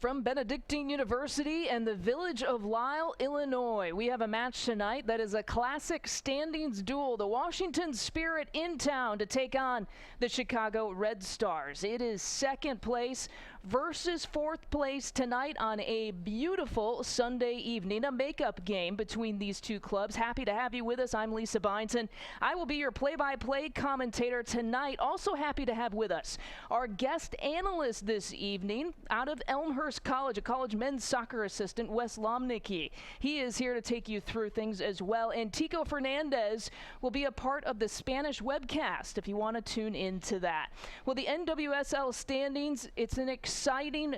from Benedictine University and the village of Lisle, Illinois. We have a match tonight that is a classic standings duel. The Washington Spirit in town to take on the Chicago Red Stars. It is second place versus fourth place tonight on a beautiful Sunday evening, a makeup game between these two clubs. Happy to have you with us. I'm Lisle Benedictine. I will be your play-by-play commentator tonight. Also happy to have with us our guest analyst this evening out of Elmhurst College, a college men's soccer assistant, Wes Lomnicki. He is here to take you through things as well. And Tico Fernandez will be a part of the Spanish webcast if you want to tune into that. Well, the NWSL standings, it's an exciting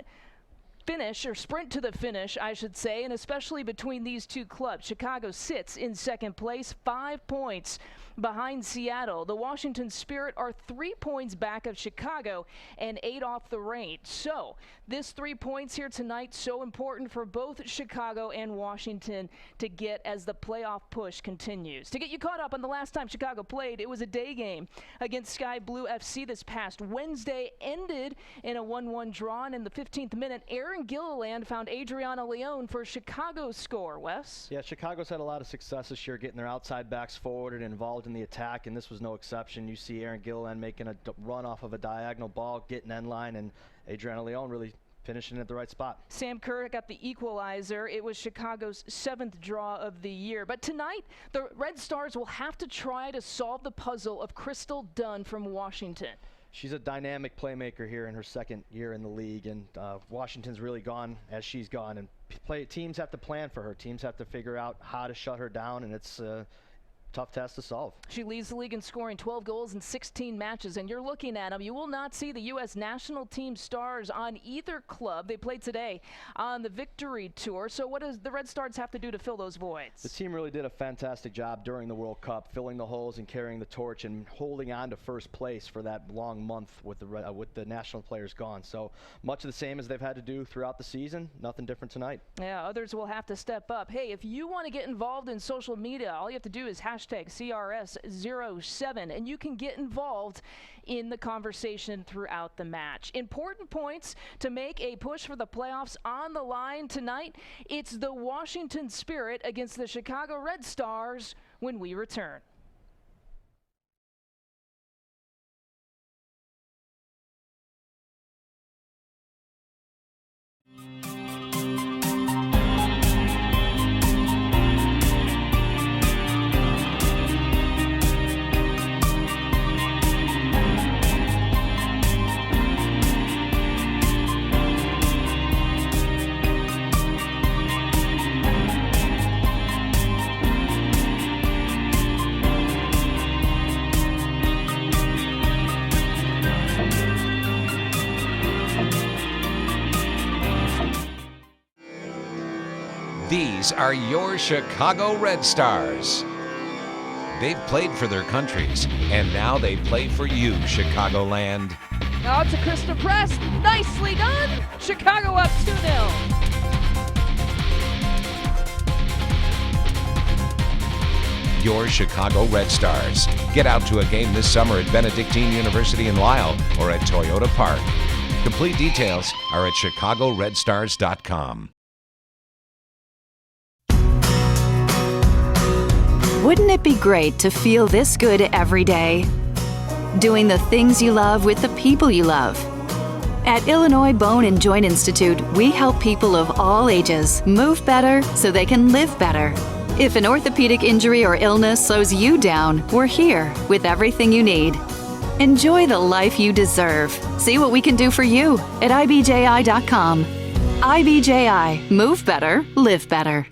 finish, or sprint to the finish, I should say, and especially between these two clubs. Chicago sits in second place, 5 points behind Seattle. The Washington Spirit are 3 points back of Chicago and 8 off the range. So this 3 points here tonight, so important for both Chicago and Washington to get as the playoff push continues. To get you caught up on the last time Chicago played, it was a day game against Sky Blue FC this past Wednesday, ended in a 1-1 draw, and in the 15th minute, Aaron Gilliland found Adriana Leon for Chicago's score. Wes? Yeah, Chicago's had a lot of success this year getting their outside backs forward and involved in the attack, and this was no exception. You see Aaron Gilliland making a run off of a diagonal ball, getting end line, and Adriana Leon really finishing at the right spot. Sam Kerr got the equalizer. It was Chicago's 7th draw of the year. But tonight, the Red Stars will have to try to solve the puzzle of Crystal Dunn from Washington. She's a dynamic playmaker here in her second year in the league, and Washington's really gone as she's gone. And teams have to plan for her. Teams have to figure out how to shut her down, and it's tough test to solve. She leads the league in scoring 12 goals in 16 matches, and you're looking at them. You will not see the U.S. national team stars on either club. They played today on the Victory Tour. So what does the Red Stars have to do to fill those voids? The team really did a fantastic job during the World Cup, filling the holes and carrying the torch and holding on to first place for that long month with the national players gone. So much of the same as they've had to do throughout the season. Nothing different tonight. Yeah, others will have to step up. Hey, if you want to get involved in social media, all you have to do is hashtag CRS07, and you can get involved in the conversation throughout the match. Important points to make a push for the playoffs on the line tonight. It's the Washington Spirit against the Chicago Red Stars when we return. These are your Chicago Red Stars. They've played for their countries, and now they play for you, Chicagoland. Now to Krista Press. Nicely done. Chicago up 2-0. Your Chicago Red Stars. Get out to a game this summer at Benedictine University in Lisle or at Toyota Park. Complete details are at chicagoredstars.com. Wouldn't it be great to feel this good every day? Doing the things you love with the people you love. At Illinois Bone and Joint Institute, we help people of all ages move better so they can live better. If an orthopedic injury or illness slows you down, we're here with everything you need. Enjoy the life you deserve. See what we can do for you at IBJI.com. IBJI. Move better, live better.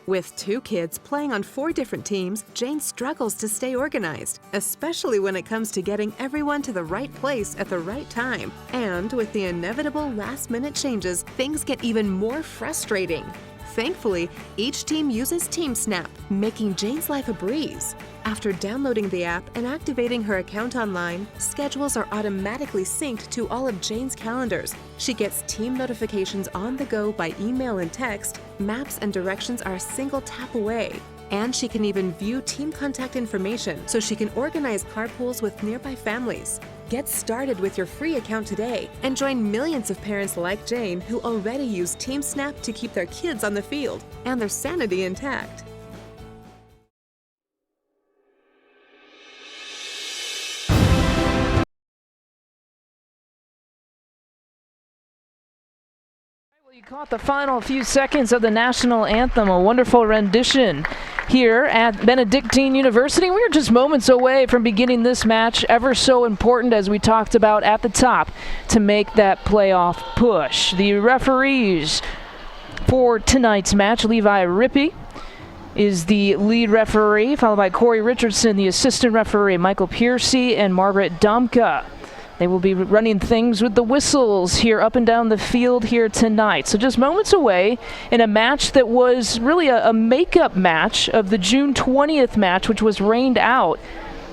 With 2 kids playing on 4 different teams, Jane struggles to stay organized, especially when it comes to getting everyone to the right place at the right time. And with the inevitable last-minute changes, things get even more frustrating. Thankfully, each team uses TeamSnap, making Jane's life a breeze. After downloading the app and activating her account online, schedules are automatically synced to all of Jane's calendars. She gets team notifications on the go by email and text, maps and directions are a single tap away. And she can even view team contact information so she can organize carpools with nearby families. Get started with your free account today and join millions of parents like Jane who already use TeamSnap to keep their kids on the field and their sanity intact. You caught the final few seconds of the national anthem, a wonderful rendition here at Benedictine University. We are just moments away from beginning this match, ever so important, as we talked about at the top, to make that playoff push. The referees for tonight's match, Levi Rippey is the lead referee, followed by Corey Richardson, the assistant referee, Michael Piercy, and Margaret Domka. They will be running things with the whistles here up and down the field here tonight. So just moments away in a match that was really a makeup match of the June 20th match, which was rained out.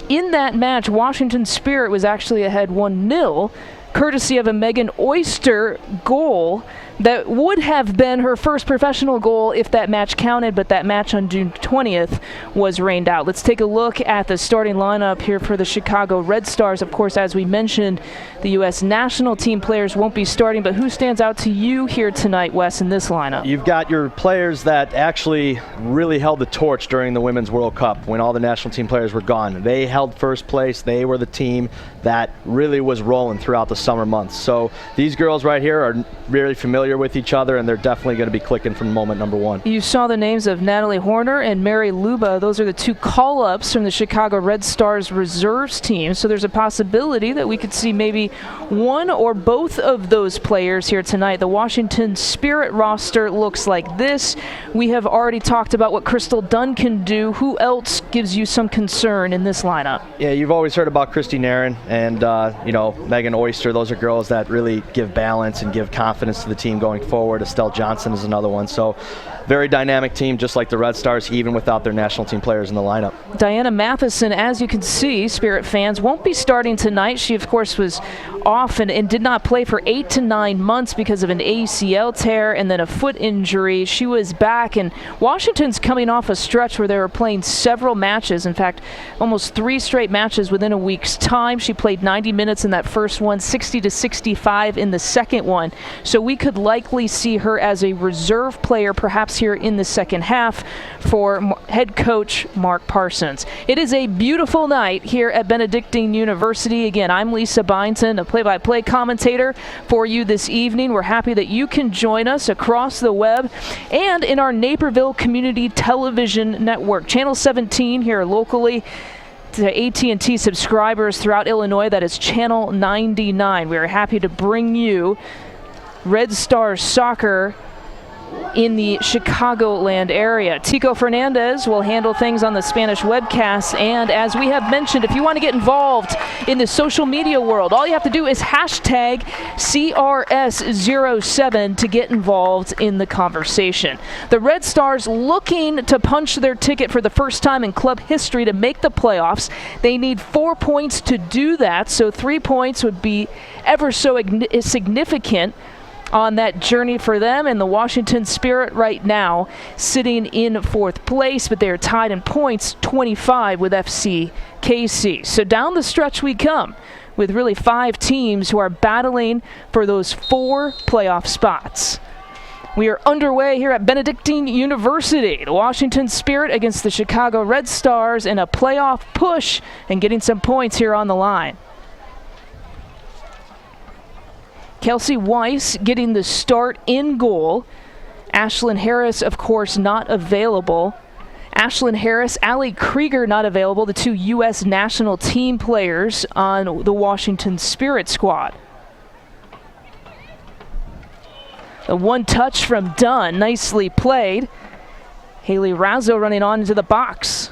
In that match, Washington Spirit was actually ahead 1-0, courtesy of a Megan Oyster goal that would have been her first professional goal if that match counted, but that match on June 20th was rained out. Let's take a look at the starting lineup here for the Chicago Red Stars. Of course, as we mentioned, the U.S. national team players won't be starting, but who stands out to you here tonight, Wes, in this lineup? You've got your players that actually really held the torch during the Women's World Cup when all the national team players were gone. They held first place. They were the team that really was rolling throughout the summer months. So these girls right here are really familiar with each other, and they're definitely going to be clicking from moment number one. You saw the names of Natalie Horner and Mary Luba. Those are the two call-ups from the Chicago Red Stars reserves team. So there's a possibility that we could see maybe one or both of those players here tonight. The Washington Spirit roster looks like this. We have already talked about what Crystal Dunn can do. Who else gives you some concern in this lineup? Yeah, you've always heard about Christy Nairn and Megan Oyster. Those are girls that really give balance and give confidence to the team going forward. Estelle Johnson is another one. So very dynamic team, just like the Red Stars, even without their national team players in the lineup. Diana Matheson, as you can see, Spirit fans, won't be starting tonight. She, of course, was off and did not play for 8 to 9 months because of an ACL tear and then a foot injury. She was back, and Washington's coming off a stretch where they were playing several matches. In fact, almost 3 straight matches within a week's time. She played 90 minutes in that first one, 60 to 65 in the second one. So we could likely see her as a reserve player, perhaps here in the second half, for head coach Mark Parsons. It is a beautiful night here at Benedictine University. Again, I'm Lisa Byington, a play-by-play commentator for you this evening. We're happy that you can join us across the web and in our Naperville Community Television Network. Channel 17 here locally. To AT&T subscribers throughout Illinois, that is Channel 99. We are happy to bring you Red Stars soccer in the Chicagoland area. Tico Fernandez will handle things on the Spanish webcast, and as we have mentioned, if you want to get involved in the social media world, all you have to do is hashtag CRS07 to get involved in the conversation. The Red Stars looking to punch their ticket for the first time in club history to make the playoffs. They need 4 points to do that, so 3 points would be ever so significant on that journey for them. And the Washington Spirit right now sitting in 4th place, but they are tied in points 25 with FC KC. So down the stretch we come with really 5 teams who are battling for those 4 playoff spots. We are underway here at Benedictine University. The Washington Spirit against the Chicago Red Stars in a playoff push and getting some points here on the line. Kelsey Weiss getting the start in goal. Ashlyn Harris, of course, not available. Ashlyn Harris, Allie Krieger not available, the 2 U.S. national team players on the Washington Spirit squad. A one touch from Dunn, nicely played. Haley Razzo running on into the box.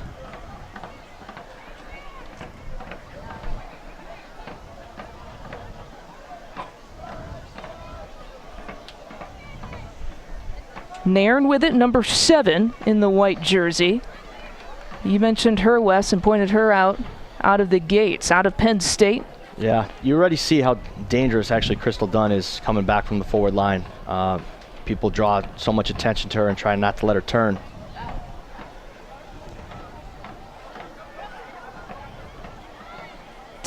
Nairn with it, number 7 in the white jersey. You mentioned her, Wes, and pointed her out of the gates, out of Penn State. Yeah, you already see how dangerous actually Crystal Dunn is coming back from the forward line. People draw so much attention to her and try not to let her turn.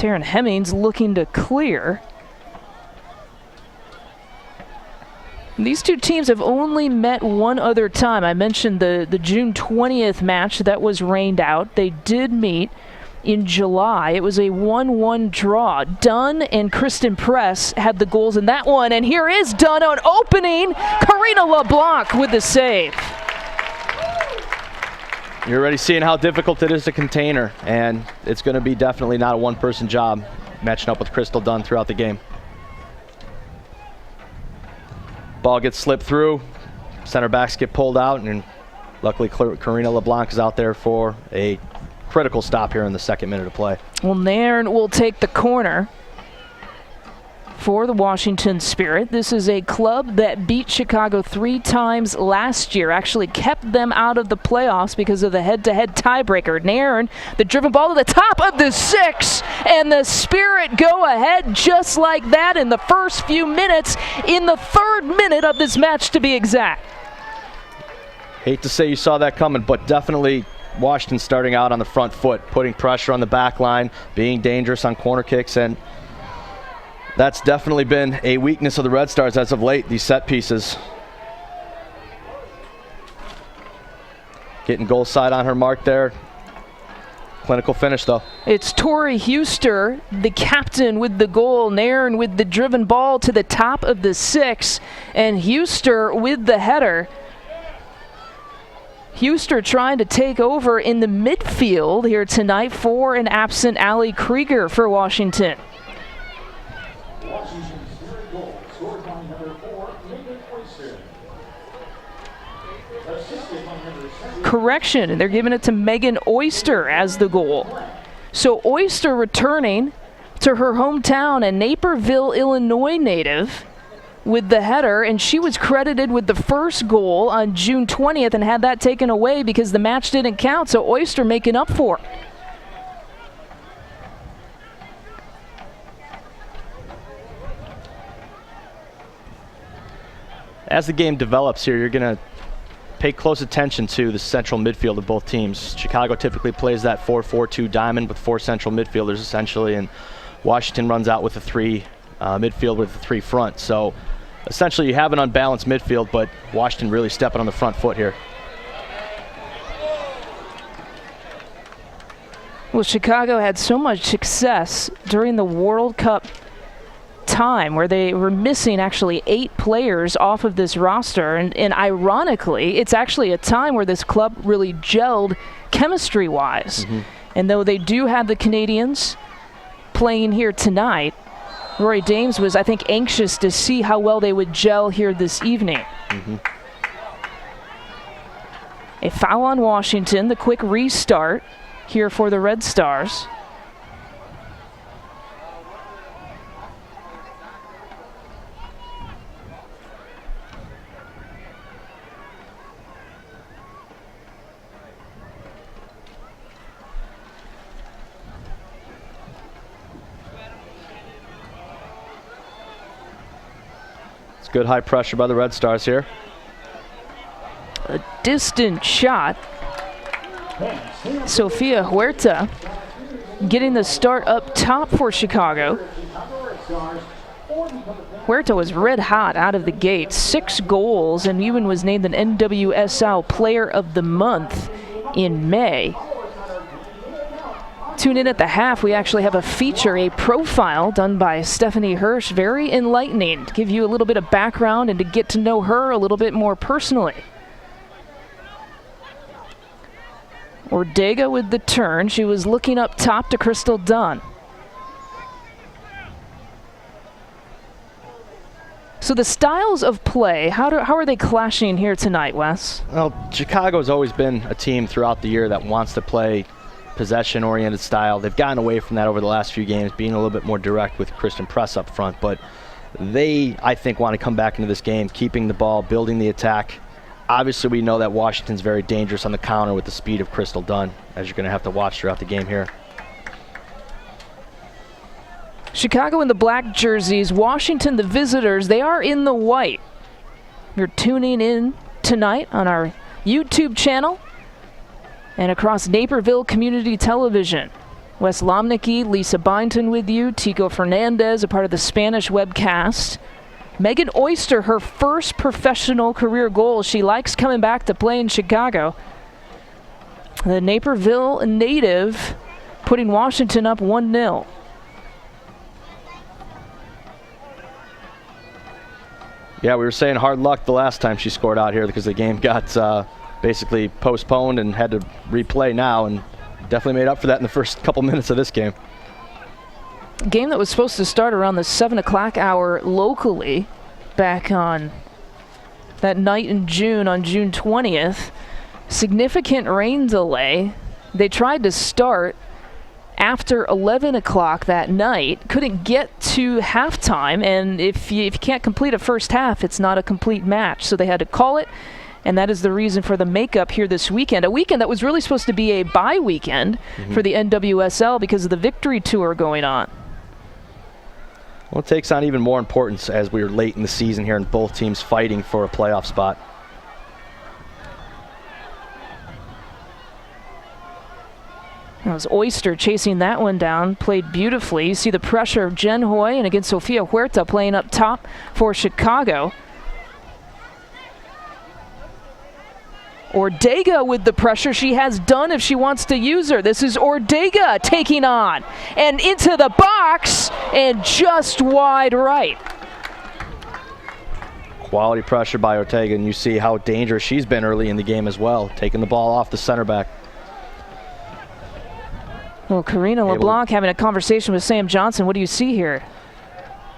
Taryn Hemmings looking to clear. These two teams have only met one other time. I mentioned the June 20th match that was rained out. They did meet in July. It was a 1-1 draw. Dunn and Kristen Press had the goals in that one, and here is Dunn on opening. Karina LeBlanc with the save. You're already seeing how difficult it is to contain her, and it's going to be definitely not a one-person job matching up with Crystal Dunn throughout the game. Ball gets slipped through, center backs get pulled out, and luckily Karina LeBlanc is out there for a critical stop here in the second minute of play. Well, Nairn will take the corner for the Washington Spirit. This is a club that beat Chicago 3 times last year, actually kept them out of the playoffs because of the head-to-head tiebreaker. Nairn, the driven ball to the top of the 6, and the Spirit go ahead just like that in the first few minutes, in the 3rd minute of this match to be exact. Hate to say you saw that coming, but definitely Washington starting out on the front foot, putting pressure on the back line, being dangerous on corner kicks, and that's definitely been a weakness of the Red Stars as of late, these set pieces. Getting goal side on her mark there. Clinical finish, though. It's Tori Huster, the captain, with the goal. Nairn with the driven ball to the top of the 6, and Huster with the header. Huster trying to take over in the midfield here tonight for an absent Allie Krieger for Washington. Correction, and they're giving it to Megan Oyster as the goal. So Oyster returning to her hometown, a Naperville, Illinois native, with the header, and she was credited with the first goal on June 20th and had that taken away because the match didn't count, so Oyster making up for it. As the game develops here, you're going to pay close attention to the central midfield of both teams. Chicago typically plays that 4-4-2 diamond with 4 central midfielders essentially, and Washington runs out with a 3 midfield with a 3 front. So essentially you have an unbalanced midfield, but Washington really stepping on the front foot here. Well, Chicago had so much success during the World Cup time where they were missing actually 8 players off of this roster, and ironically it's actually a time where this club really gelled chemistry wise. And though they do have the Canadians playing here tonight, Rory Dames was, I think, anxious to see how well they would gel here this evening. A foul on Washington, the quick restart here for the Red Stars. Good high pressure by the Red Stars here. A distant shot. Sofia Huerta getting the start up top for Chicago. Huerta was red hot out of the gate. 6 goals and even was named an NWSL Player of the Month in May. Tune in at the half. We actually have a feature, a profile done by Stephanie Hirsch. Very enlightening to give you a little bit of background and to get to know her a little bit more personally. Ortega with the turn. She was looking up top to Crystal Dunn. So the styles of play, how are they clashing here tonight, Wes? Well, Chicago's always been a team throughout the year that wants to play possession-oriented style. They've gotten away from that over the last few games, being a little bit more direct with Kristen Press up front, but they, I think, want to come back into this game, keeping the ball, building the attack. Obviously, we know that Washington's very dangerous on the counter with the speed of Crystal Dunn, as you're going to have to watch throughout the game here. Chicago in the black jerseys, Washington the visitors, they are in the white. You're tuning in tonight on our YouTube channel and across Naperville Community Television. Wes Lomnicki, Lisa Byington with you, Tico Fernandez, a part of the Spanish webcast. Megan Oyster, her first professional career goal. She likes coming back to play in Chicago. The Naperville native putting Washington up 1-0. Yeah, we were saying hard luck the last time she scored out here because the game got basically postponed and had to replay now, and definitely made up for that in the first couple minutes of this game. Game that was supposed to start around the 7 o'clock hour locally back on that night in June, on June 20th. Significant rain delay. They tried to start after 11 o'clock that night, couldn't get to halftime, and if you can't complete a first half, it's not a complete match. So they had to call it, and that is the reason for the makeup here this weekend. A weekend that was really supposed to be a bye weekend for the NWSL because of the Victory Tour going on. Well, it takes on even more importance as we are late in the season here and both teams fighting for a playoff spot. That was Oyster chasing that one down, played beautifully. You see the pressure of Jen Hoy, and again Sofia Huerta playing up top for Chicago. Ortega with the pressure she has done if she wants to use her. This is Ortega taking on and into the box and just wide right. Quality pressure by Ortega, and you see how dangerous she's been early in the game as well, taking the ball off the center back. Well, Karina LeBlanc having a conversation with Sam Johnson. What do you see here?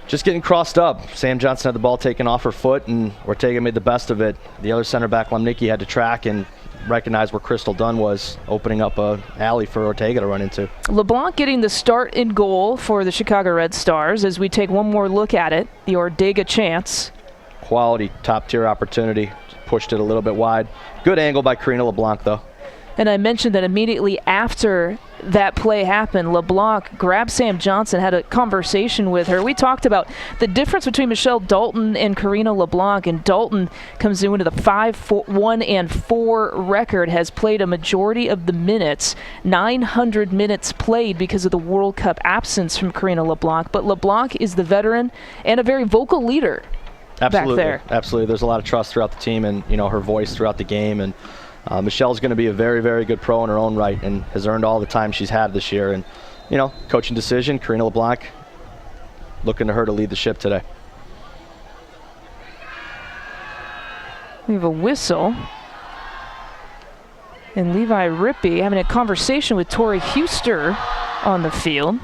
Just getting crossed up. Sam Johnson had the ball taken off her foot, and Ortega made the best of it. The other center back, Lomnicki, had to track and recognize where Crystal Dunn was, opening up an alley for Ortega to run into. LeBlanc getting the start in goal for the Chicago Red Stars as we take one more look at it. The Ortega chance. Quality, top-tier opportunity. Pushed it a little bit wide. Good angle by Karina LeBlanc, though. And I mentioned that immediately after that play happened, LeBlanc grabbed Sam Johnson, had a conversation with her. We talked about the difference between Michelle Dalton and Karina LeBlanc, and Dalton comes in with a 5-1-4 record, has played a majority of the minutes, 900 minutes played because of the World Cup absence from Karina LeBlanc. But LeBlanc is the veteran and a very vocal leader back there. Absolutely. There's a lot of trust throughout the team and, you know, her voice throughout the game. And Michelle's going to be a very, very good pro in her own right and has earned all the time she's had this year. And, you know, coaching decision, Karina LeBlanc, looking to her to lead the ship today. We have a whistle. And Levi Rippey having a conversation with Tori Huster on the field.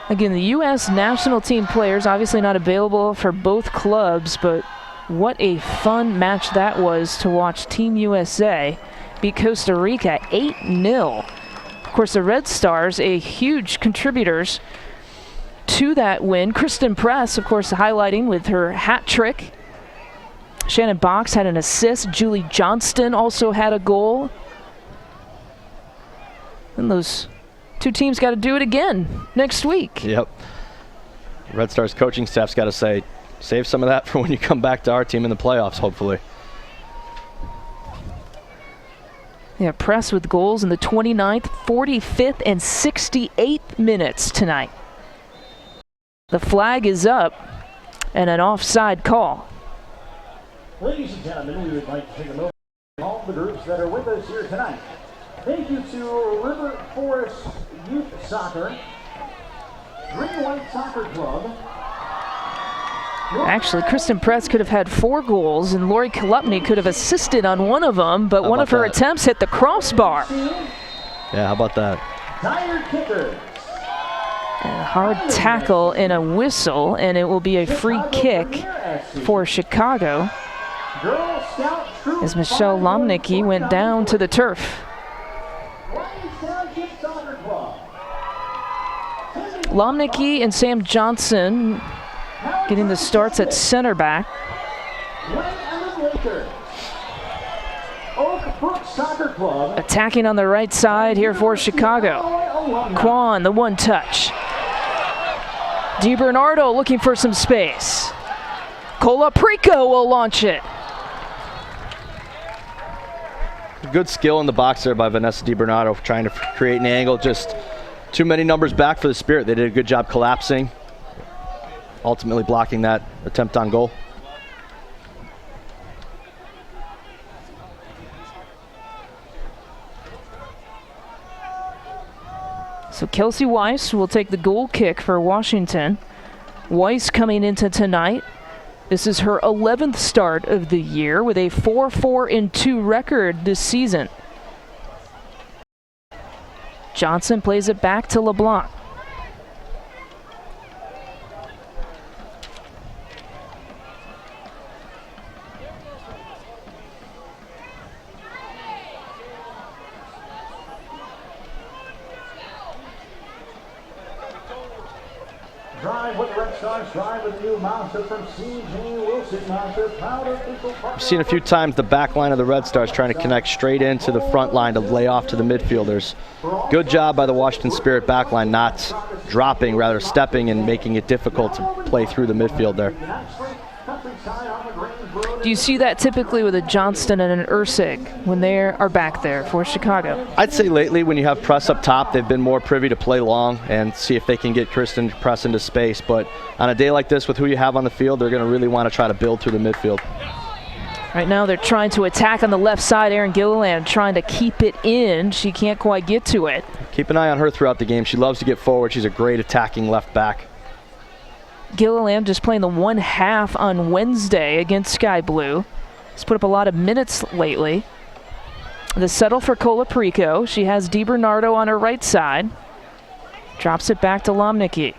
Again, the U.S. national team players obviously not available for both clubs, but what a fun match that was to watch Team USA beat Costa Rica 8-0. Of course, the Red Stars, a huge contributors to that win. Kristen Press, of course, highlighting with her hat trick. Shannon Box had an assist. Julie Johnston also had a goal. And those two teams got to do it again next week. Yep. Red Stars coaching staff's got to say, save some of that for when you come back to our team in the playoffs, hopefully. Yeah, Press with goals in the 29th, 45th, and 68th minutes tonight. The flag is up and an offside call. Ladies and gentlemen, we would like to take a moment to all the groups that are with us here tonight. Thank you to River Forest Youth Soccer, Green White Soccer Club. Actually, Kristen Press could have had 4 goals, and Lori Kolupny could have assisted on one of them, but one of her attempts hit the crossbar. Yeah, how about that? Tired Kickers. A hard tackle and a whistle, and it will be a free kick for Chicago as Michelle Lomnicki went down to the turf. Lomnicki and Sam Johnson getting the starts at center back. Attacking on the right side here for Chicago. Kwan, the one touch. DiBernardo looking for some space. Colaprico will launch it. Good skill in the box there by Vanessa DiBernardo, trying to create an angle. Just too many numbers back for the Spirit. They did a good job collapsing, ultimately blocking that attempt on goal. So Kelsey Weiss will take the goal kick for Washington. Weiss coming into tonight. This is her 11th start of the year with a 4-4-2 record this season. Johnson plays it back to LeBlanc. Drive with the Red Stars, drive with the new monster from C.J. Wilson Monster, proud official partner. We've seen a few times the back line of the Red Stars trying to connect straight into the front line to lay off to the midfielders. Good job by the Washington Spirit back line, not dropping, rather stepping and making it difficult to play through the midfield there. Do you see that typically with a Johnston and an Ursig when they are back there for Chicago? I'd say lately when you have press up top, they've been more privy to play long and see if they can get Kristen press into space. But on a day like this with who you have on the field, they're going to really want to try to build through the midfield. Right now they're trying to attack on the left side. Erin Gilliland trying to keep it in. She can't quite get to it. Keep an eye on her throughout the game. She loves to get forward. She's a great attacking left back. Gilliland just playing the 1/2 on Wednesday against Sky Blue. He's put up a lot of minutes lately. The settle for Colaprico. She has DiBernardo on her right side. Drops it back to Lomnicki.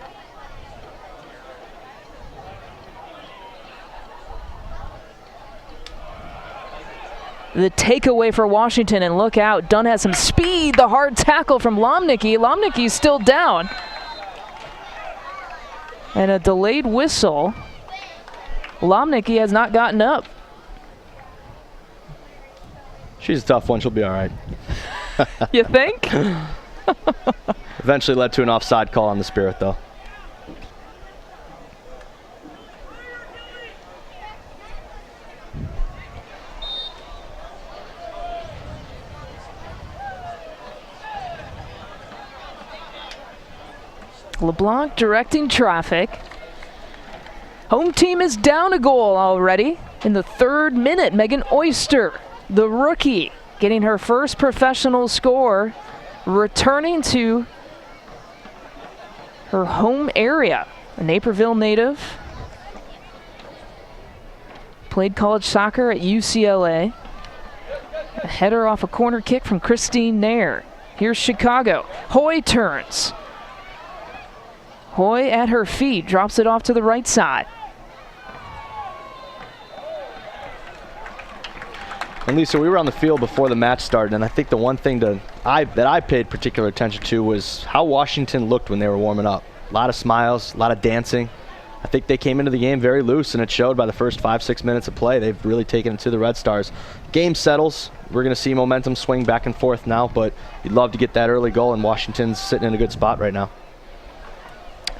The takeaway for Washington, and look out, Dunn has some speed. The hard tackle from Lomnicki. Lomnicki's still down. And a delayed whistle. Lomnicki has not gotten up. She's a tough one. She'll be all right. You think? Eventually led to an offside call on the Spirit, though. LeBlanc directing traffic. Home team is down a goal already. In the 3rd minute, Megan Oyster, the rookie, getting her first professional score, returning to her home area. A Naperville native. Played college soccer at UCLA. A header off a corner kick from Christine Nair. Here's Chicago. Hoy turns. Hoy at her feet, drops it off to the right side. And Lisa, we were on the field before the match started, and I think the one thing that I paid particular attention to was how Washington looked when they were warming up. A lot of smiles, a lot of dancing. I think they came into the game very loose, and it showed by the first 5-6 minutes of play. They've really taken it to the Red Stars. Game settles. We're going to see momentum swing back and forth now, but you'd love to get that early goal, and Washington's sitting in a good spot right now.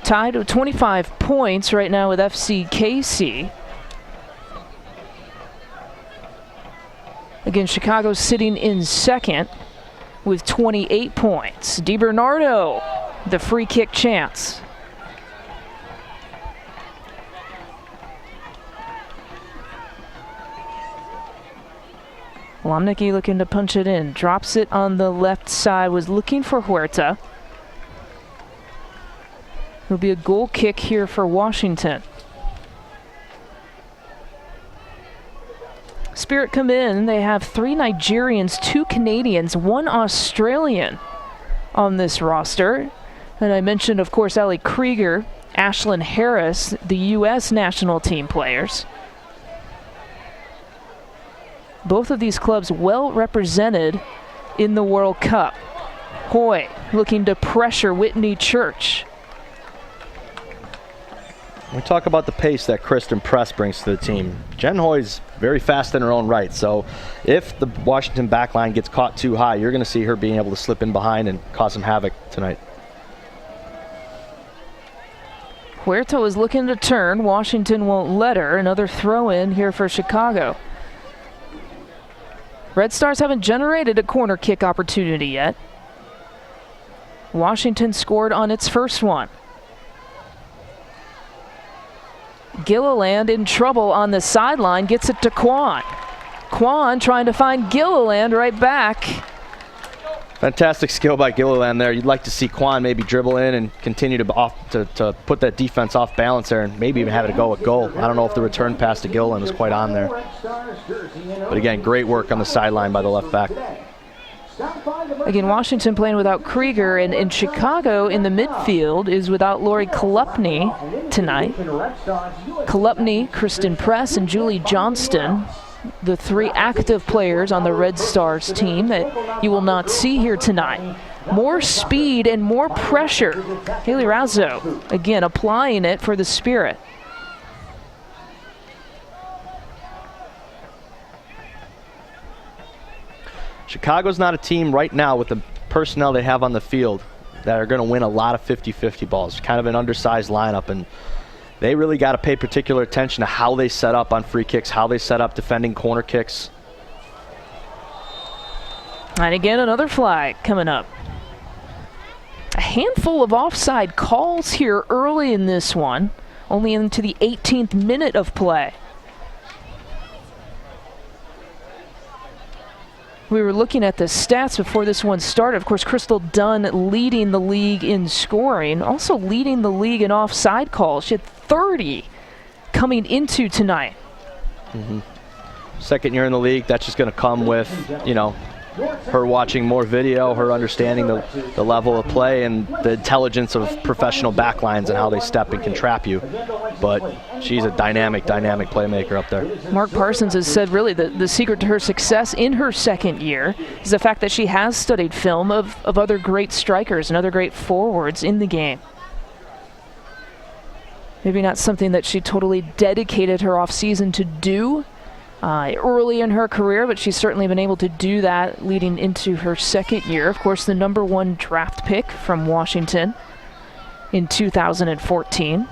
Tied with 25 points right now with FCKC. Again, Chicago sitting in second with 28 points. DiBernardo, the free kick chance. Lomnicki looking to punch it in. Drops it on the left side. Was looking for Huerta. It'll be a goal kick here for Washington. Spirit come in. They have 3 Nigerians, 2 Canadians, 1 Australian on this roster. And I mentioned, of course, Ellie Krieger, Ashlyn Harris, the U.S. national team players. Both of these clubs well represented in the World Cup. Hoy looking to pressure Whitney Church. We talk about the pace that Kristen Press brings to the team. Jen Hoy's very fast in her own right, so if the Washington backline gets caught too high, you're going to see her being able to slip in behind and cause some havoc tonight. Huerta is looking to turn. Washington won't let her. Another throw in here for Chicago. Red Stars haven't generated a corner kick opportunity yet. Washington scored on its first one. Gilliland in trouble on the sideline, gets it to Quan. Quan trying to find Gilliland right back. Fantastic skill by Gilliland there. You'd like to see Quan maybe dribble in and continue to put that defense off balance there and maybe even have it go with goal. I don't know if the return pass to Gilliland was quite on there. But again, great work on the sideline by the left back. Again, Washington playing without Krieger, and in Chicago in the midfield is without Lori Kolupny tonight. Kolupny, Kristen Press, and Julie Johnston, the three active players on the Red Stars team that you will not see here tonight. More speed and more pressure. Haley Razzo, again, applying it for the Spirit. Chicago's not a team right now with the personnel they have on the field that are going to win a lot of 50-50 balls. Kind of an undersized lineup, and they really got to pay particular attention to how they set up on free kicks, how they set up defending corner kicks. And again, another flag coming up. A handful of offside calls here early in this one, only into the 18th minute of play. We were looking at the stats before this one started. Of course, Crystal Dunn leading the league in scoring, also leading the league in offside calls. She had 30 coming into tonight. Second year in the league, that's just going to come with, you know, her watching more video, her understanding the level of play and the intelligence of professional backlines and how they step and can trap you. But she's a dynamic playmaker up there. Mark Parsons has said really the secret to her success in her second year is the fact that she has studied film of other great strikers and other great forwards in the game. Maybe not something that she totally dedicated her off-season to do early in her career, but she's certainly been able to do that leading into her second year. Of course, the #1 draft pick from Washington in 2014.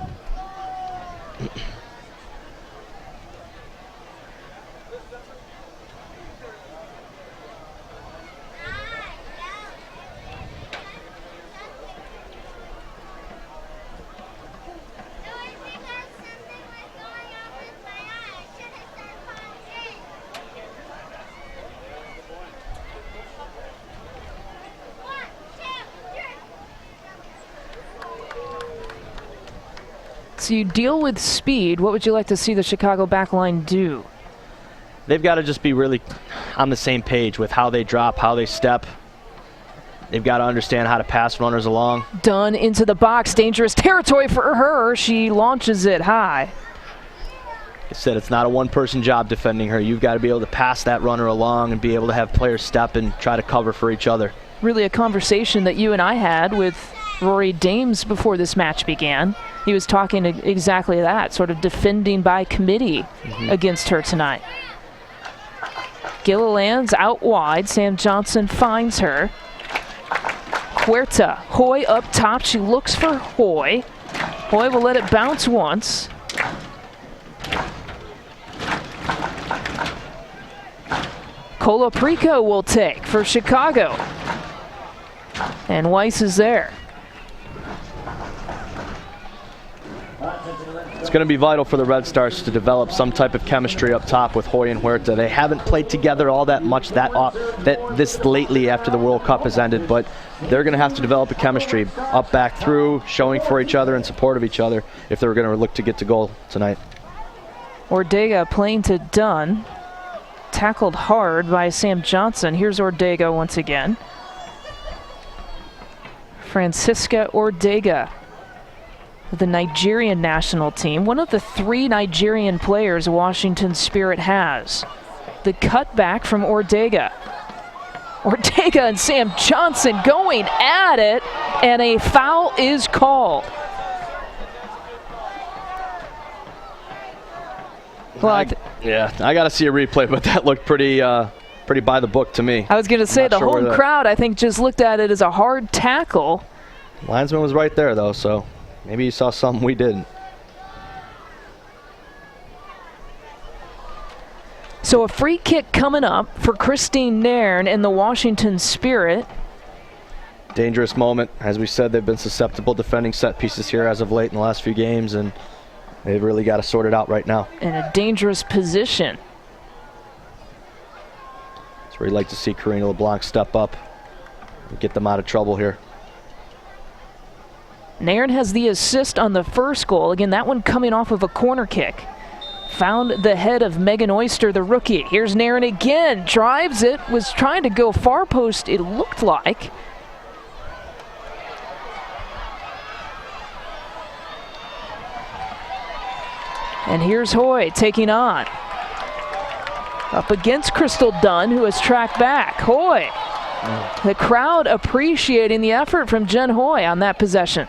So you deal with speed. What would you like to see the Chicago backline do? They've got to just be really on the same page with how they drop, how they step. They've got to understand how to pass runners along. Dunn into the box. Dangerous territory for her. She launches it high. Like I said, it's not a one-person job defending her. You've got to be able to pass that runner along and be able to have players step and try to cover for each other. Really a conversation that you and I had with Rory Dames before this match began. He was talking exactly that, sort of defending by committee against her tonight. Gilliland's out wide. Sam Johnson finds her. Huerta, Hoy up top. She looks for Hoy. Hoy will let it bounce once. Colaprico will take for Chicago. And Weiss is there. It's going to be vital for the Red Stars to develop some type of chemistry up top with Hoy and Huerta. They haven't played together all that much this lately after the World Cup has ended, but they're going to have to develop a chemistry up, back, through, showing for each other and support of each other if they're going to look to get to goal tonight. Ortega playing to Dunn. Tackled hard by Sam Johnson. Here's Ortega once again. Francisca Ortega, the Nigerian national team, one of the 3 Nigerian players Washington Spirit has. The cutback from Ortega. Ortega and Sam Johnson going at it, and a foul is called. Well, I got to see a replay, but that looked pretty by the book to me. I was going to say the home crowd, I think, just looked at it as a hard tackle. Linesman was right there, though, so Maybe he saw something we didn't. So a free kick coming up for Christine Nairn and the Washington Spirit. Dangerous moment. As we said, they've been susceptible defending set pieces here as of late in the last few games, and they've really got to sort it out right now. In a dangerous position. That's where you'd like to see Karina LeBlanc step up and get them out of trouble here. Nairn has the assist on the first goal. Again, that one coming off of a corner kick. Found the head of Megan Oyster, the rookie. Here's Nairn again. Drives it. Was trying to go far post, it looked like. And here's Hoy taking on. Up against Crystal Dunn, who has tracked back. Hoy. The crowd appreciating the effort from Jen Hoy on that possession.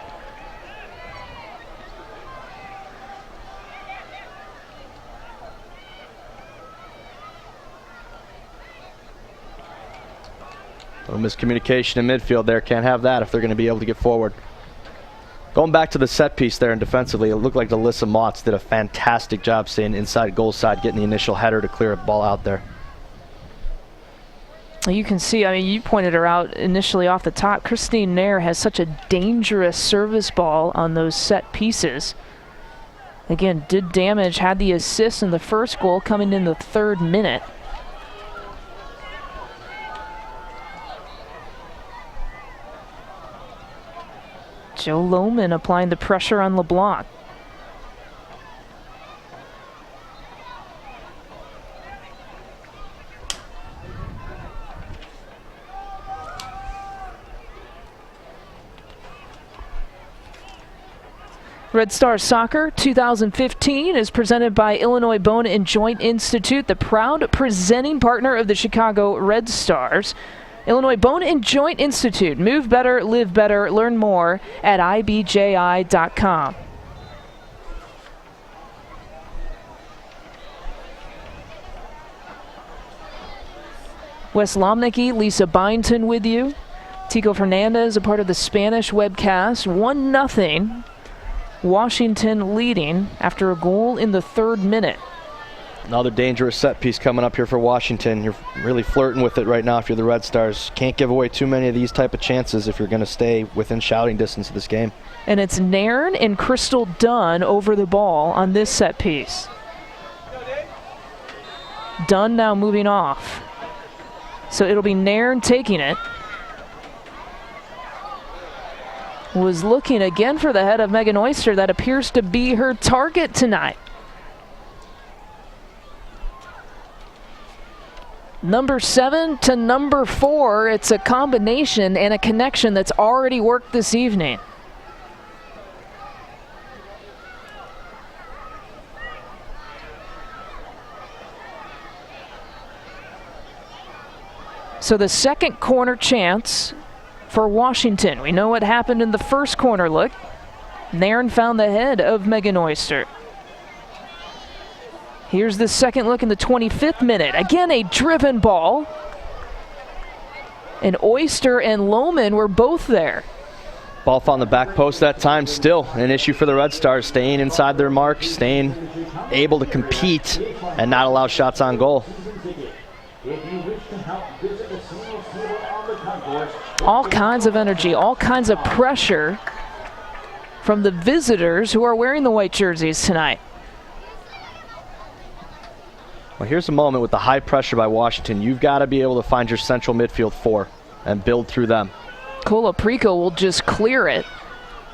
A little miscommunication in midfield there. Can't have that if they're going to be able to get forward. Going back to the set piece there and defensively, it looked like Alyssa Motz did a fantastic job staying inside goal side, getting the initial header to clear a ball out there. You can see, I mean, you pointed her out initially off the top. Christine Nair has such a dangerous service ball on those set pieces. Again, did damage, had the assist in the first goal coming in the 3rd minute. Joe Lohman applying the pressure on LeBlanc. Red Stars Soccer 2015 is presented by Illinois Bone and Joint Institute, the proud presenting partner of the Chicago Red Stars. Illinois Bone and Joint Institute. Move better, live better. Learn more at ibji.com. Wes Lomnicki, Lisa Byington with you. Tico Fernandez, a part of the Spanish webcast. 1-0. Washington leading after a goal in the 3rd minute. Another dangerous set piece coming up here for Washington. You're really flirting with it right now if you're the Red Stars. Can't give away too many of these type of chances if you're going to stay within shouting distance of this game. And it's Nairn and Crystal Dunn over the ball on this set piece. Dunn now moving off. So it'll be Nairn taking it. Was looking again for the head of Megan Oyster. That appears to be her target tonight. Number 7 to number 4, it's a combination and a connection that's already worked this evening. So the second corner chance for Washington. We know what happened in the first corner look. Nairn found the head of Megan Oyster. Here's the second look in the 25th minute. Again, a driven ball. And Oyster and Lohman were both there. Ball on the back post that time. Still an issue for the Red Stars, staying inside their mark, staying able to compete and not allow shots on goal. All kinds of energy, all kinds of pressure from the visitors who are wearing the white jerseys tonight. Well, here's a moment with the high pressure by Washington. You've got to be able to find your central midfield 4 and build through them. Colaprico will just clear it.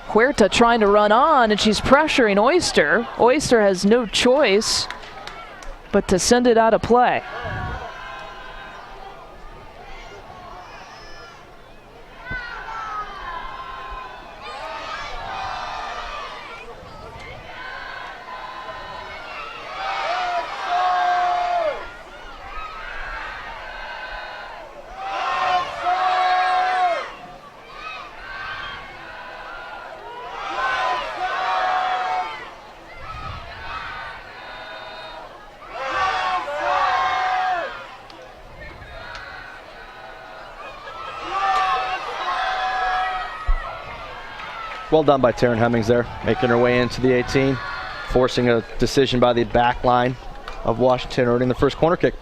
Huerta trying to run on, and she's pressuring Oyster. Oyster has no choice but to send it out of play. Well done by Taryn Hemmings there, making her way into the 18, forcing a decision by the back line of Washington, earning the first corner kick.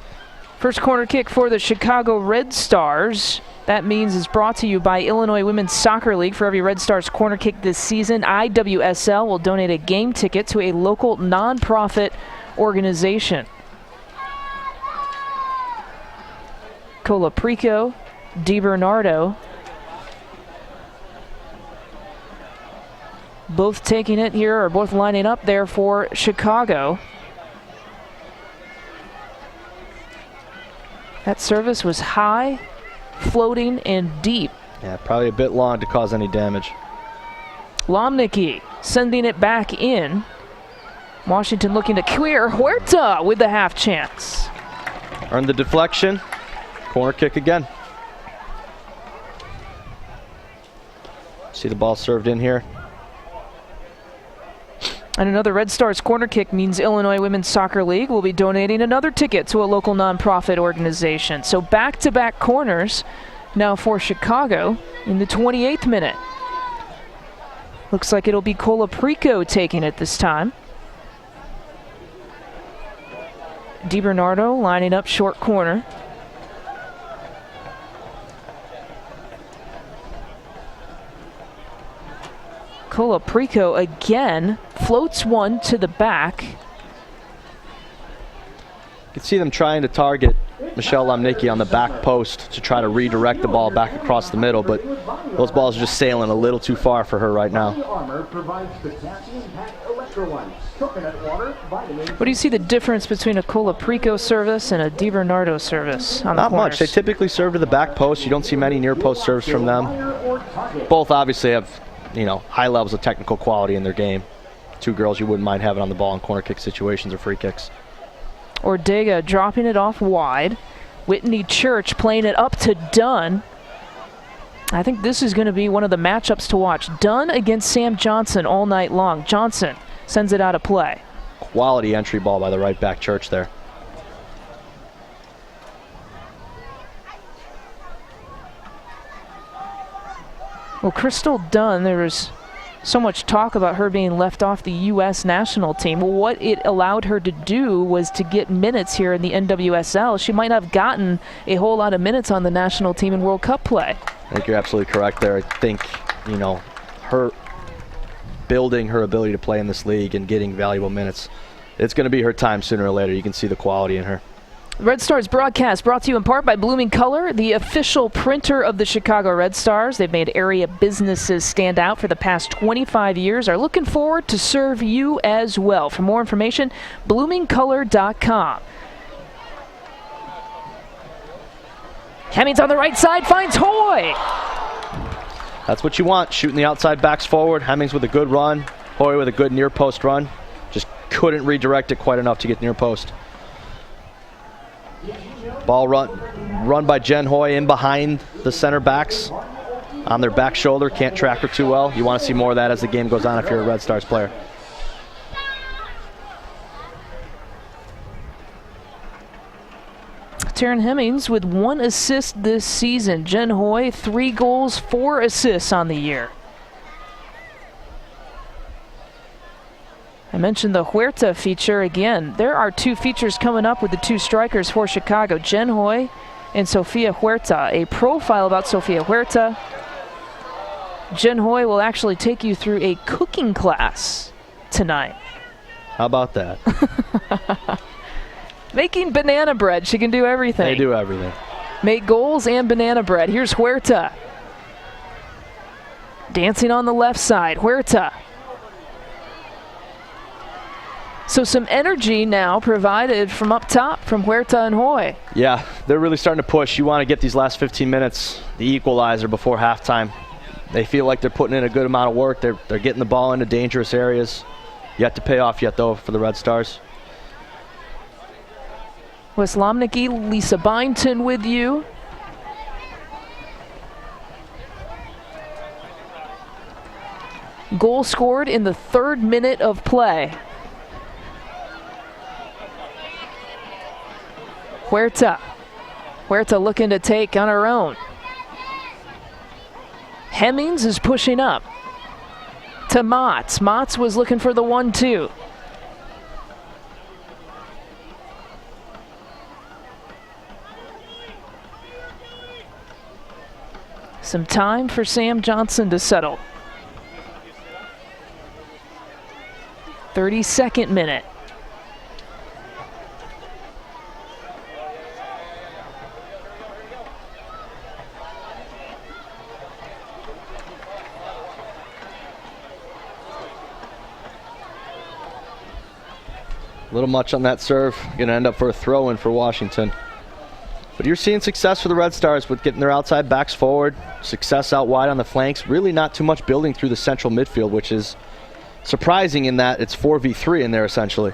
First corner kick for the Chicago Red Stars. That means it's brought to you by Illinois Women's Soccer League. For every Red Stars corner kick this season, IWSL will donate a game ticket to a local nonprofit organization. Colaprico, DiBernardo, both taking it here, or both lining up there for Chicago. That service was high, floating, and deep. Yeah, probably a bit long to cause any damage. Lomnicki sending it back in. Washington looking to clear. Huerta with the half chance. Earned the deflection. Corner kick again. See the ball served in here. And another Red Stars corner kick means Illinois Women's Soccer League will be donating another ticket to a local nonprofit organization. So back-to-back corners now for Chicago in the 28th minute. Looks like it'll be Colaprico taking it this time. DiBernardo lining up short corner. Colaprico again floats one to the back. You can see them trying to target Michelle Lomnicki on the back post to try to redirect the ball back across the middle, but those balls are just sailing a little too far for her right now. What do you see the difference between a Colaprico service and a DiBernardo service on the corners? Not much. They typically serve to the back post. You don't see many near post serves from them. Both obviously have, you know, high levels of technical quality in their game. Two girls you wouldn't mind having on the ball in corner kick situations or free kicks. Ortega dropping it off wide. Whitney Church playing it up to Dunn. I think this is going to be one of the matchups to watch. Dunn against Sam Johnson all night long. Johnson sends it out of play. Quality entry ball by the right back Church there. Well, Crystal Dunn, there was so much talk about her being left off the U.S. national team. Well, what it allowed her to do was to get minutes here in the NWSL. She might not have gotten a whole lot of minutes on the national team in World Cup play. I think you're absolutely correct there. I think, you know, her building her ability to play in this league and getting valuable minutes, it's going to be her time sooner or later. You can see the quality in her. Red Stars broadcast brought to you in part by Blooming Color, the official printer of the Chicago Red Stars. They've made area businesses stand out for the past 25 years. Are looking forward to serve you as well. For more information, bloomingcolor.com. Hemmings on the right side finds Hoy. That's what you want, shooting the outside backs forward. Hemmings with a good run. Hoy with a good near post run. Just couldn't redirect it quite enough to get near post. Ball run by Jen Hoy in behind the center backs on their back shoulder. Can't track her too well. You want to see more of that as the game goes on if you're a Red Stars player. Taryn Hemmings with 1 assist this season. Jen Hoy, 3 goals, 4 assists on the year. I mentioned the Huerta feature again. There are 2 features coming up with the 2 strikers for Chicago, Jen Hoy and Sofia Huerta. A profile about Sofia Huerta. Jen Hoy will actually take you through a cooking class tonight. How about that? Making banana bread. She can do everything. They do everything. Make goals and banana bread. Here's Huerta. Dancing on the left side. Huerta. So some energy now provided from up top from Huerta and Hoy. Yeah, they're really starting to push. You want to get these last 15 minutes, the equalizer before halftime. They feel like they're putting in a good amount of work. They're getting the ball into dangerous areas. Yet to pay off yet, though, for the Red Stars. Wes Lomnicki, Lisa Byington with you. Goal scored in the 3rd minute of play. Huerta looking to take on her own. Hemmings is pushing up. to Motts. Motts was looking for the 1-2. Some time for Sam Johnson to settle. 32nd minute. A little much on that serve. Going to end up for a throw-in for Washington. But you're seeing success for the Red Stars with getting their outside backs forward, success out wide on the flanks, really not too much building through the central midfield, which is surprising in that it's 4v3 in there essentially.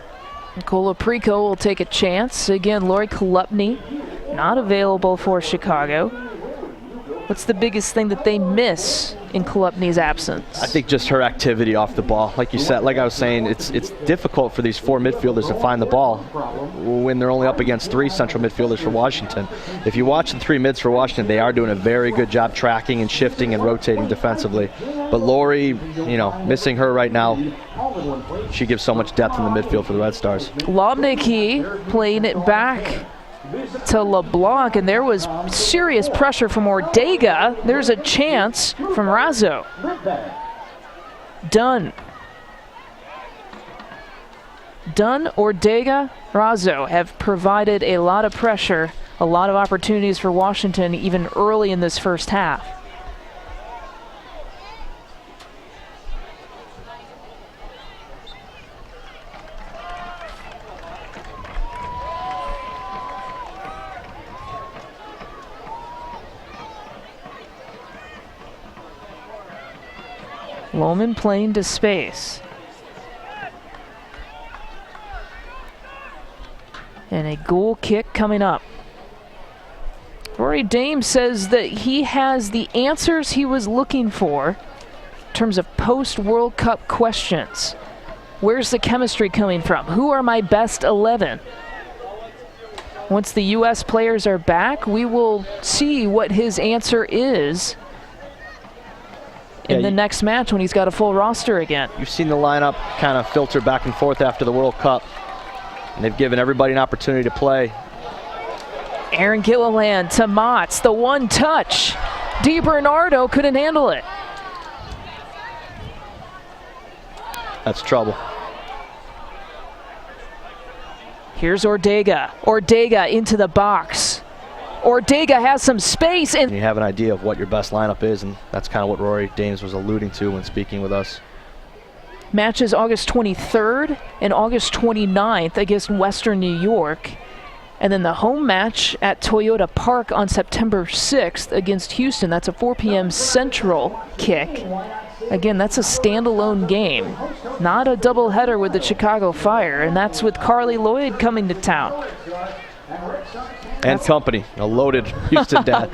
Nicola Preco will take a chance. Again, Lori Kolupny not available for Chicago. What's the biggest thing that they miss in Kolupny's absence? I think just her activity off the ball. Like you said, like I was saying, it's difficult for these 4 midfielders to find the ball when they're only up against 3 central midfielders for Washington. If you watch the 3 mids for Washington, they are doing a very good job tracking and shifting and rotating defensively. But Lori, you know, missing her right now, she gives so much depth in the midfield for the Red Stars. Lobnicki playing it back to LeBlanc, and there was serious pressure from Ortega. There's a chance from Razzo. Dunn, Ortega, Razzo have provided a lot of pressure, a lot of opportunities for Washington even early in this first half. Lohman playing to space. And a goal kick coming up. Rory Dame says that he has the answers he was looking for in terms of post-World Cup questions. Where's the chemistry coming from? Who are my best 11? Once the U.S. players are back, we will see what his answer is in the next match when he's got a full roster again. You've seen the lineup kind of filter back and forth after the World Cup, and they've given everybody an opportunity to play. Aaron Gilliland to Motts, the one touch. DiBernardo couldn't handle it. That's trouble. Here's Ortega. Ortega into the box. Ortega has some space, and you have an idea of what your best lineup is, and that's kind of what Rory Dames was alluding to when speaking with us. Matches August 23rd and August 29th against Western New York, and then the home match at Toyota Park on September 6th against Houston. That's a 4 p.m. Central kick. Again, that's a standalone game, not a doubleheader with the Chicago Fire, and that's with Carly Lloyd coming to town. And company, a loaded Houston Dash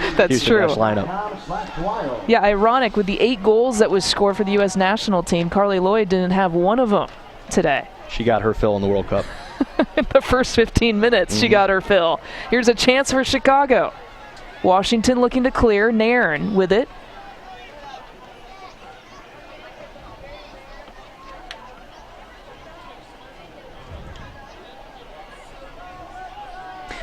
lineup. Yeah, ironic with the 8 goals that was scored for the U.S. national team, Carly Lloyd didn't have one of them today. She got her fill in the World Cup. In the first 15 minutes, she got her fill. Here's a chance for Chicago. Washington looking to clear, Nairn with it.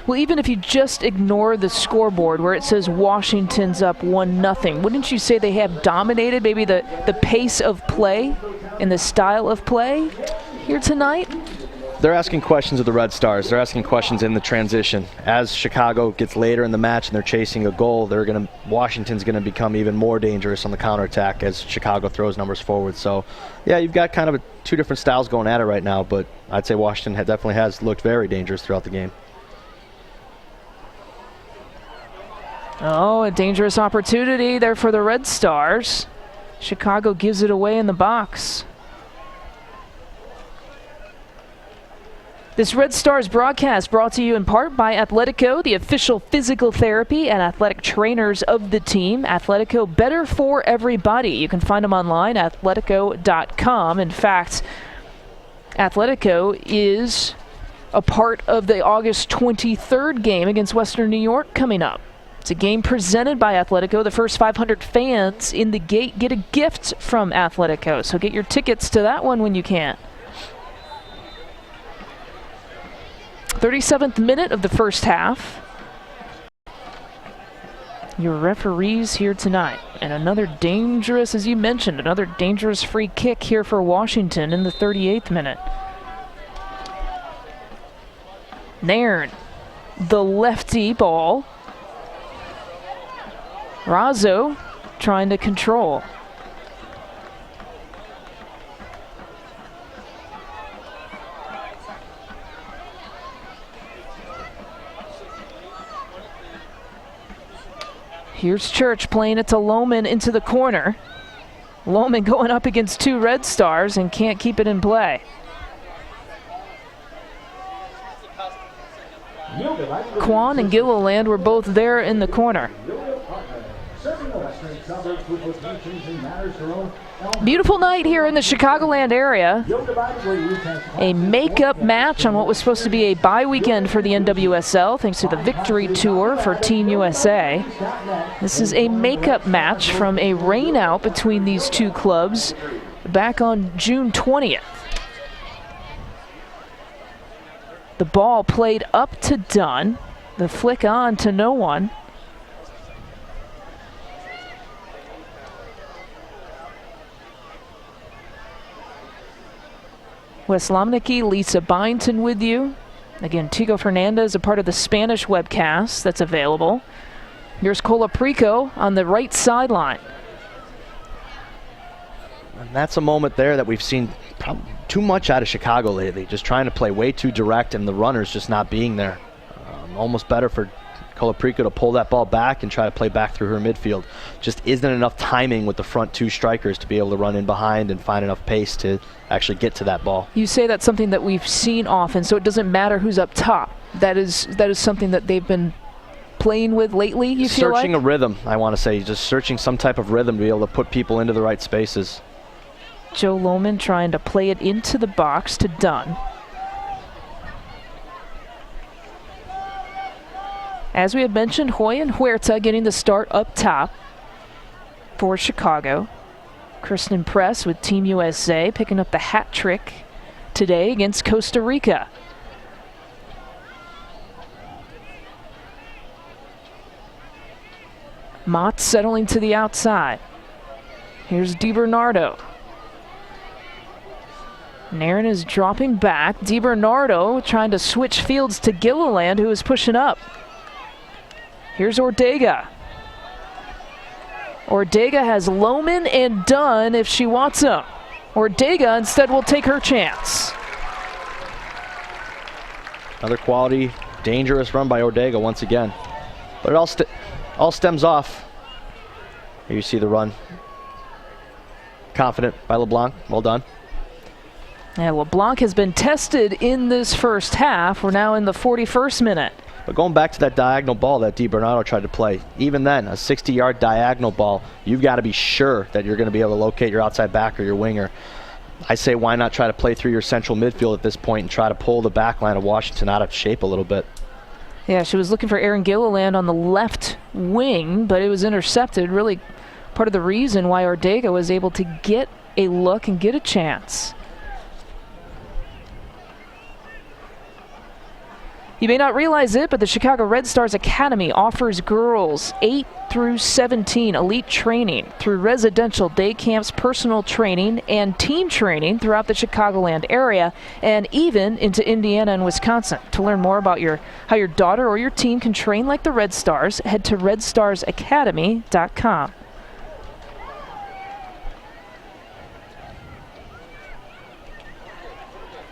Well, even if you just ignore the scoreboard where it says Washington's up 1-0, wouldn't you say they have dominated maybe the pace of play and the style of play here tonight? They're asking questions of the Red Stars. They're asking questions in the transition. As Chicago gets later in the match and they're chasing a goal, Washington's going to become even more dangerous on the counterattack as Chicago throws numbers forward. So, yeah, you've got kind of 2 different styles going at it right now, but I'd say Washington definitely has looked very dangerous throughout the game. Oh, a dangerous opportunity there for the Red Stars. Chicago gives it away in the box. This Red Stars broadcast brought to you in part by Athletico, the official physical therapy and athletic trainers of the team. Athletico, better for everybody. You can find them online at athletico.com. In fact, Athletico is a part of the August 23rd game against Western New York coming up. It's a game presented by Atletico. The first 500 fans in the gate get a gift from Atletico, so get your tickets to that one when you can. 37th minute of the first half. Your referees here tonight. And another dangerous, as you mentioned, another dangerous free kick here for Washington in the 38th minute. Nairn, the lefty ball. Razzo trying to control. Here's Church playing it to Lohman into the corner. Lohman going up against two Red Stars and can't keep it in play. Kwan and Gilliland were both there in the corner. Beautiful night here in the Chicagoland area. A makeup match on what was supposed to be a bye weekend for the NWSL, thanks to the Victory Tour for Team USA. This is a makeup match from a rainout between these two clubs back on June 20th. The ball played up to Dunn, the flick on to no one. Wes Lomnicki, Lisa Byington with you. Again, Tigo Fernandez, a part of the Spanish webcast that's available. Here's Colaprico on the right sideline. And that's a moment there that we've seen too much out of Chicago lately, just trying to play way too direct and the runners just not being there. Almost better for Colaprico to pull that ball back and try to play back through her midfield. Just isn't enough timing with the front two strikers to be able to run in behind and find enough pace to actually get to that ball. You say that's something that we've seen often, so it doesn't matter who's up top. That is something that they've been playing with lately, you feel like? Searching a rhythm, I want to say. Just searching some type of rhythm to be able to put people into the right spaces. Joe Lohman trying to play it into the box to Dunn. As we had mentioned, Hoy and Huerta getting the start up top for Chicago. Kristen Press with Team USA picking up the hat trick today against Costa Rica. Mott settling to the outside. Here's DiBernardo. Nairn is dropping back. DiBernardo trying to switch fields to Gilliland, who is pushing up. Here's Ortega. Ortega has Lohman and Dunn if she wants him. Ortega instead will take her chance. Another quality, dangerous run by Ortega once again. But it all stems off. Here you see the run. Confident by LeBlanc. Well done. Yeah, LeBlanc has been tested in this first half. We're now in the 41st minute. But going back to that diagonal ball that DiBernardo tried to play, even then, a 60-yard diagonal ball, you've got to be sure that you're going to be able to locate your outside back or your winger. I say why not try to play through your central midfield at this point and try to pull the back line of Washington out of shape a little bit. Yeah, she was looking for Erin Gilliland on the left wing, but it was intercepted. Really part of the reason why Ortega was able to get a look and get a chance. You may not realize it, but the Chicago Red Stars Academy offers girls 8 through 17 elite training through residential day camps, personal training, and team training throughout the Chicagoland area and even into Indiana and Wisconsin. To learn more about how your daughter or your team can train like the Red Stars, head to redstarsacademy.com.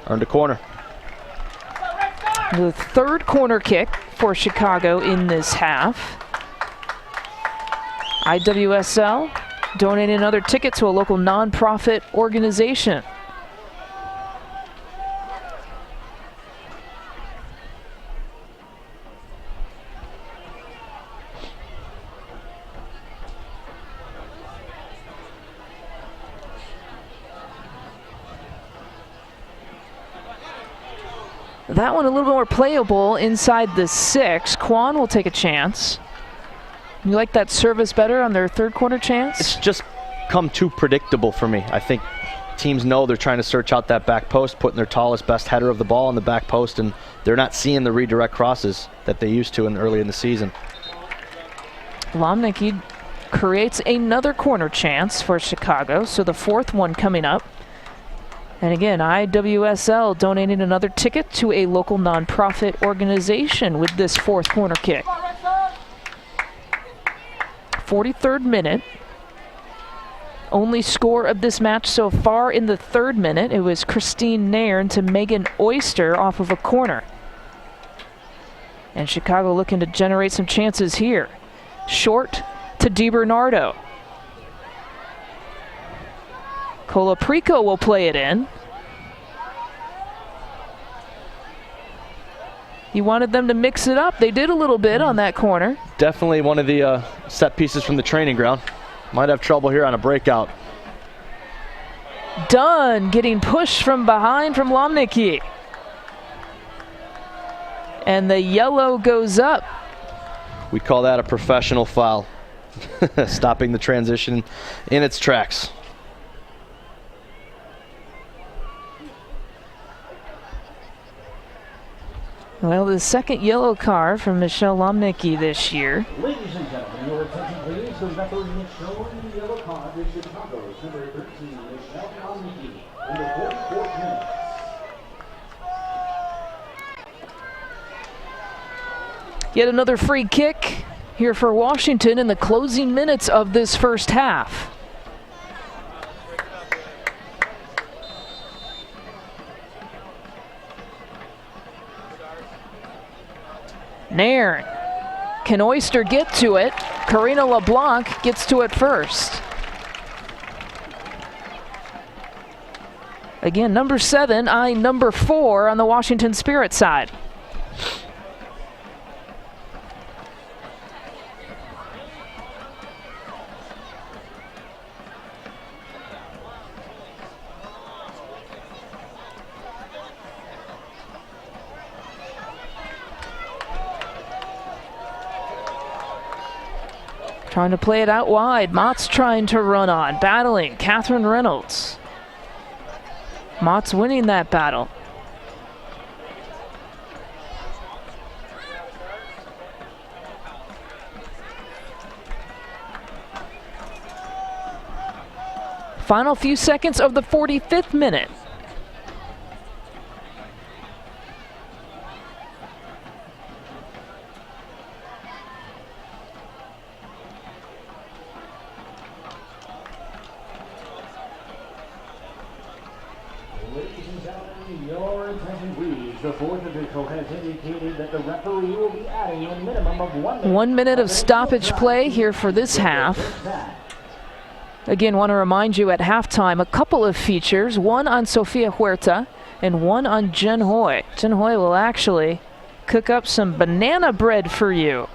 Earned a corner. The third corner kick for Chicago in this half. IWSL donating another ticket to a local nonprofit organization. That one a little more playable inside the 6. Kwan will take a chance. You like that service better on their third corner chance? It's just come too predictable for me. I think teams know they're trying to search out that back post, putting their tallest, best header of the ball on the back post, and they're not seeing the redirect crosses that they used to early in the season. Lomnicki creates another corner chance for Chicago, so the fourth one coming up. And again, IWSL donating another ticket to a local nonprofit organization with this fourth corner kick. 43rd minute. Only score of this match so far in the 3rd minute. It was Christine Nairn to Megan Oyster off of a corner. And Chicago looking to generate some chances here. Short to DiBernardo. Colaprico will play it in. He wanted them to mix it up. They did a little bit on that corner. Definitely one of the set pieces from the training ground. Might have trouble here on a breakout. Dunn getting pushed from behind from Lomnicki. And the yellow goes up. We call that a professional foul. Stopping the transition in its tracks. Well, the second yellow card from Michelle Lomnicki this year. Ladies and gentlemen, your attention please. The referee is showing the yellow card to Chicago's number 13, Michelle Lomnicki, in the 44th minute. Yet another free kick here for Washington in the closing minutes of this first half. Nairn. Can Oyster get to it? Karina LeBlanc gets to it first. Again, number 7 eyeing number 4 on the Washington Spirit side. Trying to play it out wide. Mott's trying to run on. Battling. Catherine Reynolds. Mott's winning that battle. Final few seconds of the 45th minute. The fourth official has indicated that the referee will be adding a minimum of 1 minute. 1 minute of stoppage play here for this half. Again, want to remind you at halftime, a couple of features, one on Sofia Huerta and one on Jen Hoy. Jen Hoy will actually cook up some banana bread for you.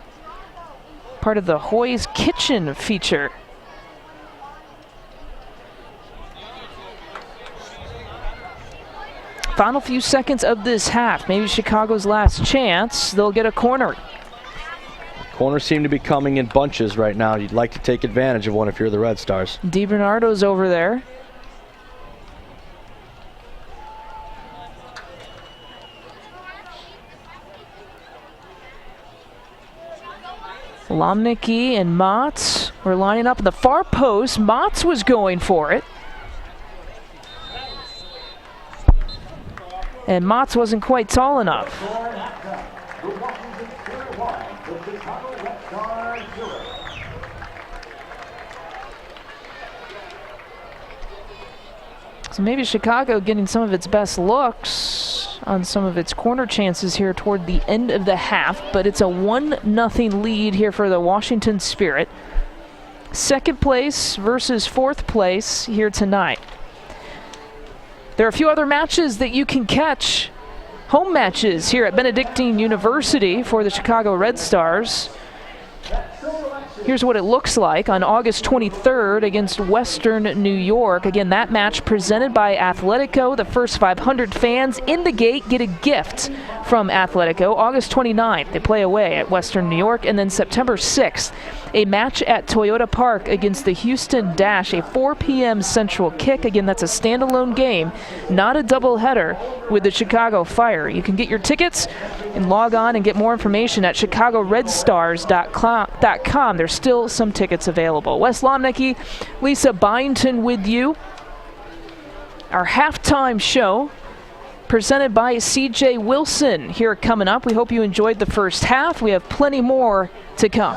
Part of the Hoy's Kitchen feature. Final few seconds of this half. Maybe Chicago's last chance. They'll get a corner. Corners seem to be coming in bunches right now. You'd like to take advantage of one if you're the Red Stars. DiBernardo's over there. Lomnicki and Motts were lining up at the far post. Motts was going for it. And Motts wasn't quite tall enough. So maybe Chicago getting some of its best looks on some of its corner chances here toward the end of the half, but it's a 1-0 lead here for the Washington Spirit. Second place versus fourth place here tonight. There are a few other matches that you can catch, home matches here at Benedictine University for the Chicago Red Stars. Here's what it looks like on August 23rd against Western New York. Again, that match presented by Athletico. The first 500 fans in the gate get a gift from Athletico. August 29th, they play away at Western New York, and then September 6th, a match at Toyota Park against the Houston Dash, a 4 p.m. Central kick. Again, that's a standalone game, not a doubleheader with the Chicago Fire. You can get your tickets and log on and get more information at chicagoredstars.com. There's still some tickets available. Wes Lomnicki, Lisa Byington with you. Our halftime show presented by CJ Wilson here coming up. We hope you enjoyed the first half. We have plenty more to come.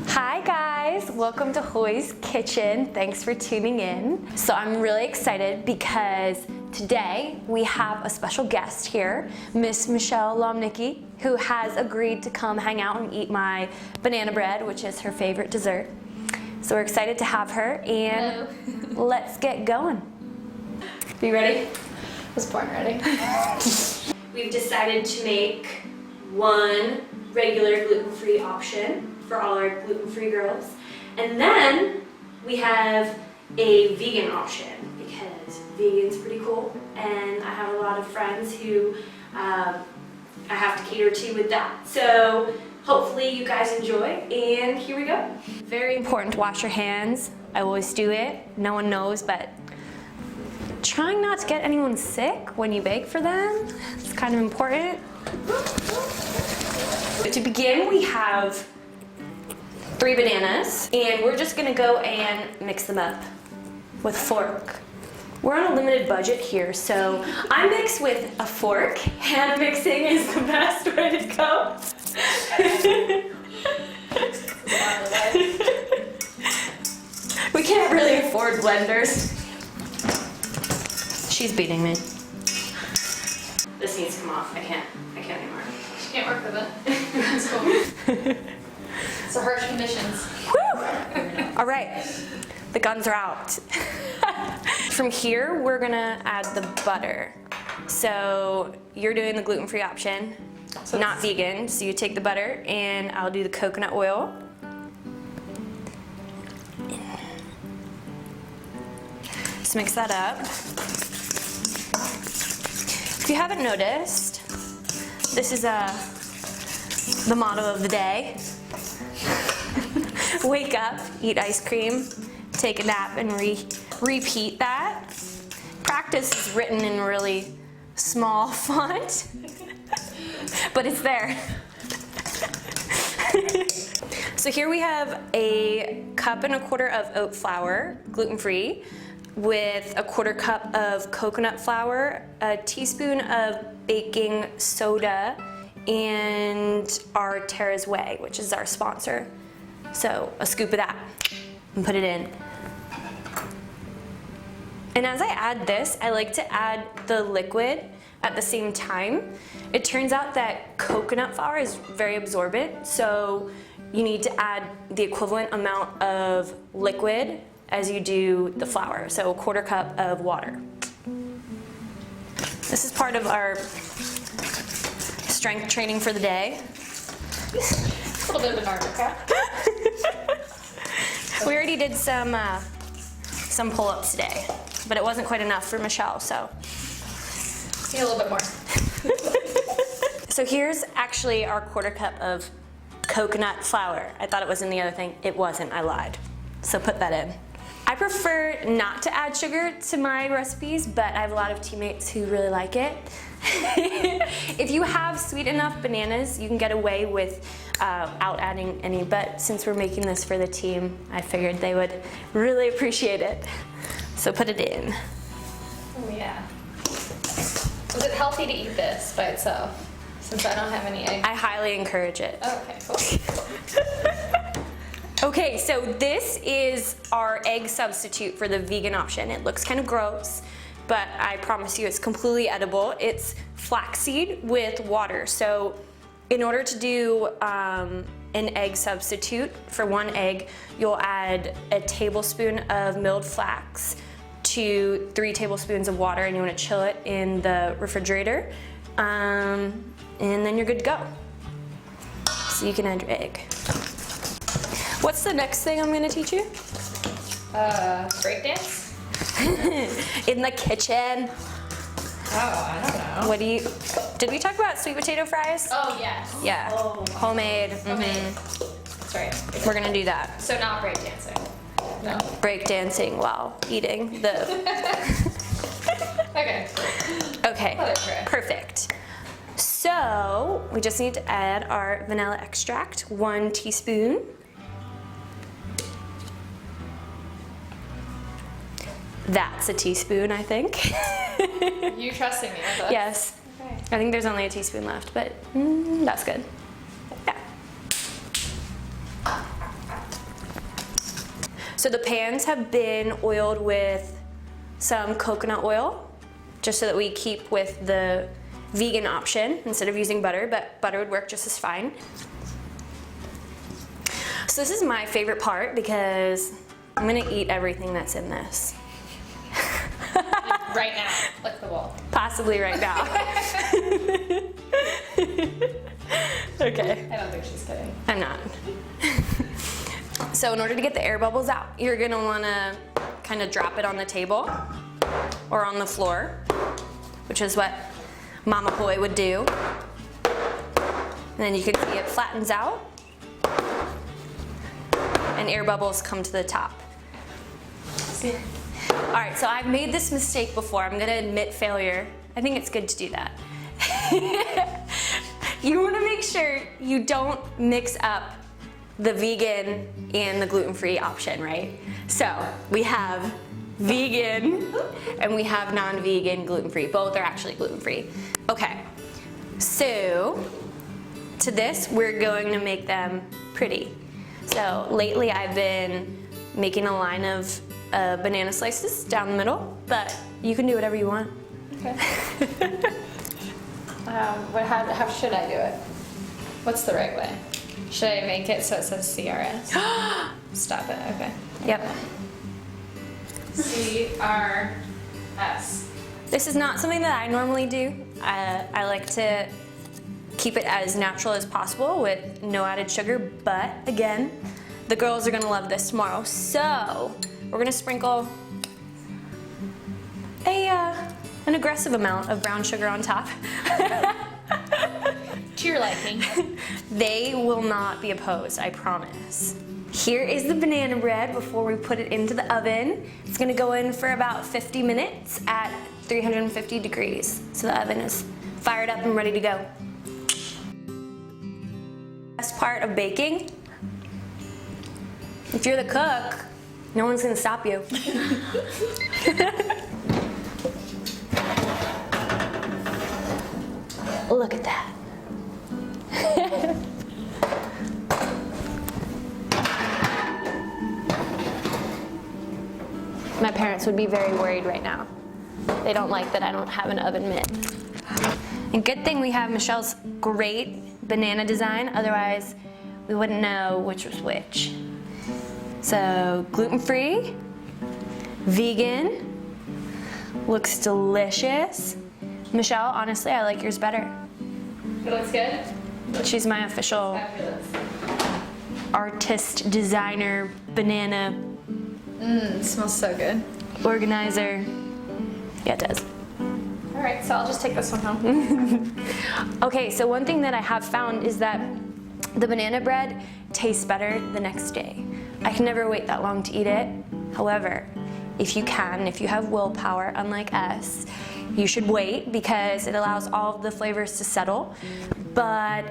Hi guys, welcome to Hoy's Kitchen. Thanks for tuning in. So I'm really excited because today we have a special guest here, Miss Michelle Lomnicki, who has agreed to come hang out and eat my banana bread, which is her favorite dessert. So we're excited to have her, and let's get going. You ready? I was born ready. We've decided to make one regular gluten-free option for all our gluten-free girls. And then we have a vegan option because vegan's pretty cool, and I have a lot of friends who I have to cater to with that. So hopefully you guys enjoy, and here we go. Very important to wash your hands. I always do it. No one knows, but trying not to get anyone sick when you bake for them, it's kind of important. To begin, we have 3 bananas, and we're just gonna go and mix them up with a fork. We're on a limited budget here, so I mix with a fork. Hand mixing is the best way to go. We can't really afford blenders. She's beating me. This needs to come off. I can't anymore. She can't work with it. That's cool. So harsh conditions. Woo! All right, the guns are out. From here, we're gonna add the butter. So you're doing the gluten-free option, so not vegan. So you take the butter, and I'll do the coconut oil. Just mix that up. If you haven't noticed, this is the motto of the day. Wake up, eat ice cream, take a nap, and repeat that. Practice is written in really small font, but it's there. So here we have a 1.25 cups of oat flour, gluten-free, with a 1/4 cup of coconut flour, a teaspoon of baking soda, and our Terra's Way, which is our sponsor. So a scoop of that and put it in. And as I add this, I like to add the liquid at the same time. It turns out that coconut flour is very absorbent, so you need to add the equivalent amount of liquid as you do the flour, so a 1/4 cup of water. This is part of our strength training for the day. A little bit of an art workout. We already did some pull-ups today, but it wasn't quite enough for Michelle, so. Need a little bit more. So here's actually our 1/4 cup of coconut flour. I thought it was in the other thing. It wasn't, I lied. So put that in. I prefer not to add sugar to my recipes, but I have a lot of teammates who really like it. If you have sweet enough bananas, you can get away with out adding any, but since we're making this for the team, I figured they would really appreciate it. So put it in. Oh yeah. Is it healthy to eat this by itself? Since I don't have any eggs. I highly encourage it. Oh, okay, cool. Okay, so this is our egg substitute for the vegan option. It looks kind of gross, but I promise you it's completely edible. It's flaxseed with water. So in order to do an egg substitute for 1 egg, you'll add a tablespoon of milled flax to 3 tablespoons of water, and you want to chill it in the refrigerator. And then you're good to go. So you can add your egg. What's the next thing I'm gonna teach you? Breakdance? In the kitchen. Oh, I don't know. What do you, did we talk about sweet potato fries? Oh, yes. Yeah, homemade. Homemade. That's right. We're gonna do that. So not breakdancing. No. Breakdancing while eating the, Okay. okay, Let it try. perfect. So we just need to add our vanilla extract, 1 teaspoon. That's a teaspoon, I think. You trusting me with this? Yes. Okay. I think there's only a teaspoon left, but that's good. Yeah. So the pans have been oiled with some coconut oil, just so that we keep with the vegan option instead of using butter, but butter would work just as fine. So this is my favorite part because I'm gonna eat everything that's in this. Right now, lick the bowl. Possibly right now. Okay. I don't think she's kidding. I'm not. So in order to get the air bubbles out, you're gonna wanna kind of drop it on the table or on the floor, which is what Mama Boy would do. And then you can see it flattens out and air bubbles come to the top. See? All right, so I've made this mistake before. I'm gonna admit failure. I think it's good to do that. You wanna make sure you don't mix up the vegan and the gluten-free option, right? So we have vegan and we have non-vegan gluten-free. Both are actually gluten-free. Okay, so to this, we're going to make them pretty. So lately I've been making a line of banana slices down the middle, but you can do whatever you want. Okay. How should I do it? What's the right way? Should I make it so it says CRS? Stop it, okay. Yep. CRS. This is not something that I normally do. I like to keep it as natural as possible with no added sugar, but again, the girls are gonna love this tomorrow. So we're gonna sprinkle an aggressive amount of brown sugar on top. To your liking. They will not be opposed, I promise. Here is the banana bread before we put it into the oven. It's gonna go in for about 50 minutes at 350 degrees. So the oven is fired up and ready to go. Best part of baking, if you're the cook, no one's gonna stop you. Look at that. My parents would be very worried right now. They don't like that I don't have an oven mitt. And good thing we have Michelle's great banana design, otherwise we wouldn't know which was which. So gluten-free, vegan, looks delicious. Michelle, honestly, I like yours better. It looks good? She's my official Fabulous. artist, designer, banana It smells so good. organizer. Yeah, it does. All right, so I'll just take this one home. Okay, so one thing that I have found is that the banana bread tastes better the next day. I can never wait that long to eat it. However, if you can, if you have willpower, unlike us, you should wait because it allows all of the flavors to settle. But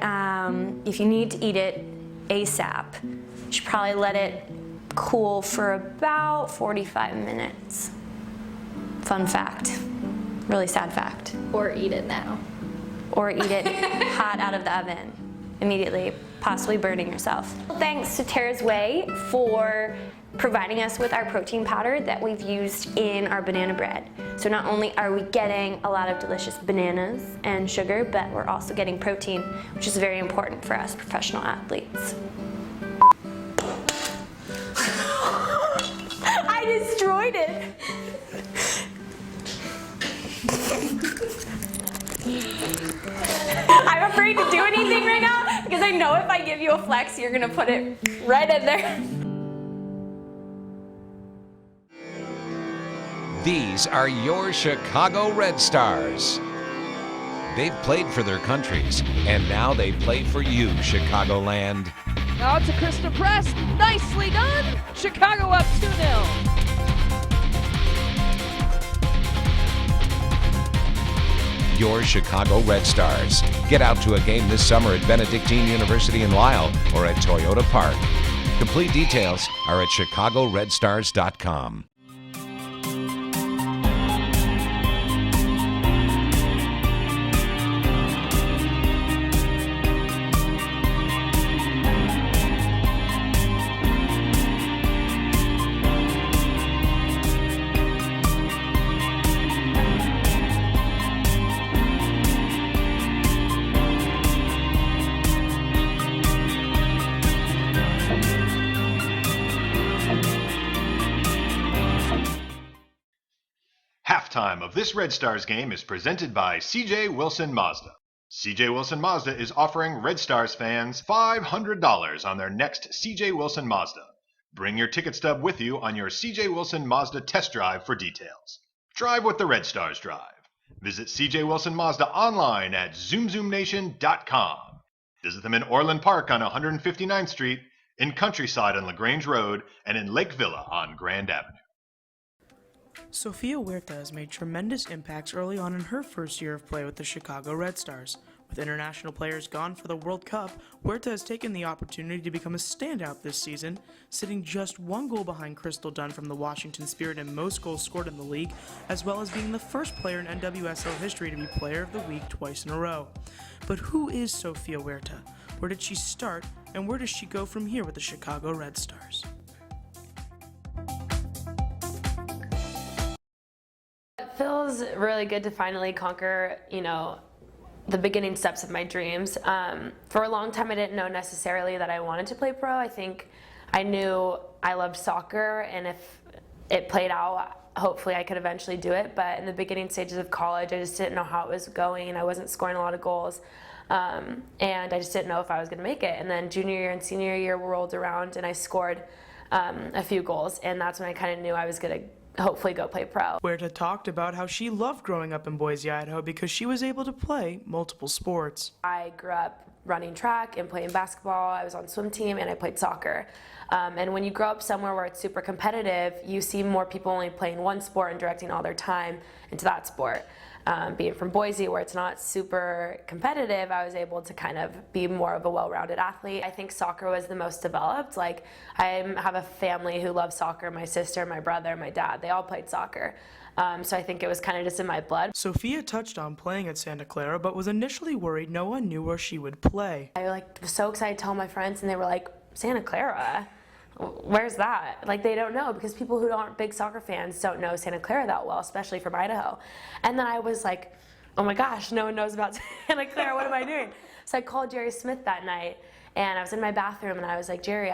if you need to eat it ASAP, you should probably let it cool for about 45 minutes. Fun fact, really sad fact. Or eat it now. Or eat it hot out of the oven immediately, possibly burning yourself. Thanks to Tara's Way for providing us with our protein powder that we've used in our banana bread. So not only are we getting a lot of delicious bananas and sugar, but we're also getting protein, which is very important for us professional athletes. I destroyed it. I'm afraid to do anything right now because I know if I give you a flex, you're gonna put it right in there. These are your Chicago Red Stars. They've played for their countries, and now they play for you, Chicagoland. Now to Krista Press. Nicely done. Chicago up 2-0. Your Chicago Red Stars. Get out to a game this summer at Benedictine University in Lisle or at Toyota Park. Complete details are at chicagoredstars.com. Halftime of this Red Stars game is presented by C.J. Wilson Mazda. C.J. Wilson Mazda is offering Red Stars fans $500 on their next C.J. Wilson Mazda. Bring your ticket stub with you on your C.J. Wilson Mazda test drive for details. Drive what the Red Stars drive. Visit C.J. Wilson Mazda online at zoomzoomnation.com. Visit them in Orland Park on 159th Street, in Countryside on LaGrange Road, and in Lake Villa on Grand Avenue. Sofia Huerta has made tremendous impacts early on in her first year of play with the Chicago Red Stars. With international players gone for the World Cup, Huerta has taken the opportunity to become a standout this season, sitting just one goal behind Crystal Dunn from the Washington Spirit in most goals scored in the league, as well as being the first player in NWSL history to be Player of the Week twice in a row. But who is Sofia Huerta? Where did she start, and where does she go from here with the Chicago Red Stars? It feels really good to finally conquer, the beginning steps of my dreams. For a long time, I didn't know necessarily that I wanted to play pro. I think I knew I loved soccer, and if it played out, hopefully I could eventually do it. But in the beginning stages of college, I just didn't know how it was going, and I wasn't scoring a lot of goals. And I just didn't know if I was going to make it. And then junior year and senior year rolled around, and I scored a few goals, and that's when I kind of knew I was going to hopefully go play pro. Huerta talked about how she loved growing up in Boise, Idaho because she was able to play multiple sports. I grew up running track and playing basketball. I was on swim team and I played soccer. And when you grow up somewhere where it's super competitive, you see more people only playing one sport and directing all their time into that sport. Being from Boise, where it's not super competitive, I was able to kind of be more of a well-rounded athlete. I think soccer was the most developed. Like, I have a family who loves soccer. My sister, my brother, my dad, they all played soccer. So I think it was kind of just in my blood. Sofia touched on playing at Santa Clara, but was initially worried no one knew where she would play. I was so excited to tell my friends, and they were like, Santa Clara? Where's that? Like, they don't know, because people who aren't big soccer fans don't know Santa Clara that well, especially from Idaho. And then I was like, oh my gosh, no one knows about Santa Clara, what am I doing? So I called Jerry Smith that night, and I was in my bathroom, and I was like, Jerry,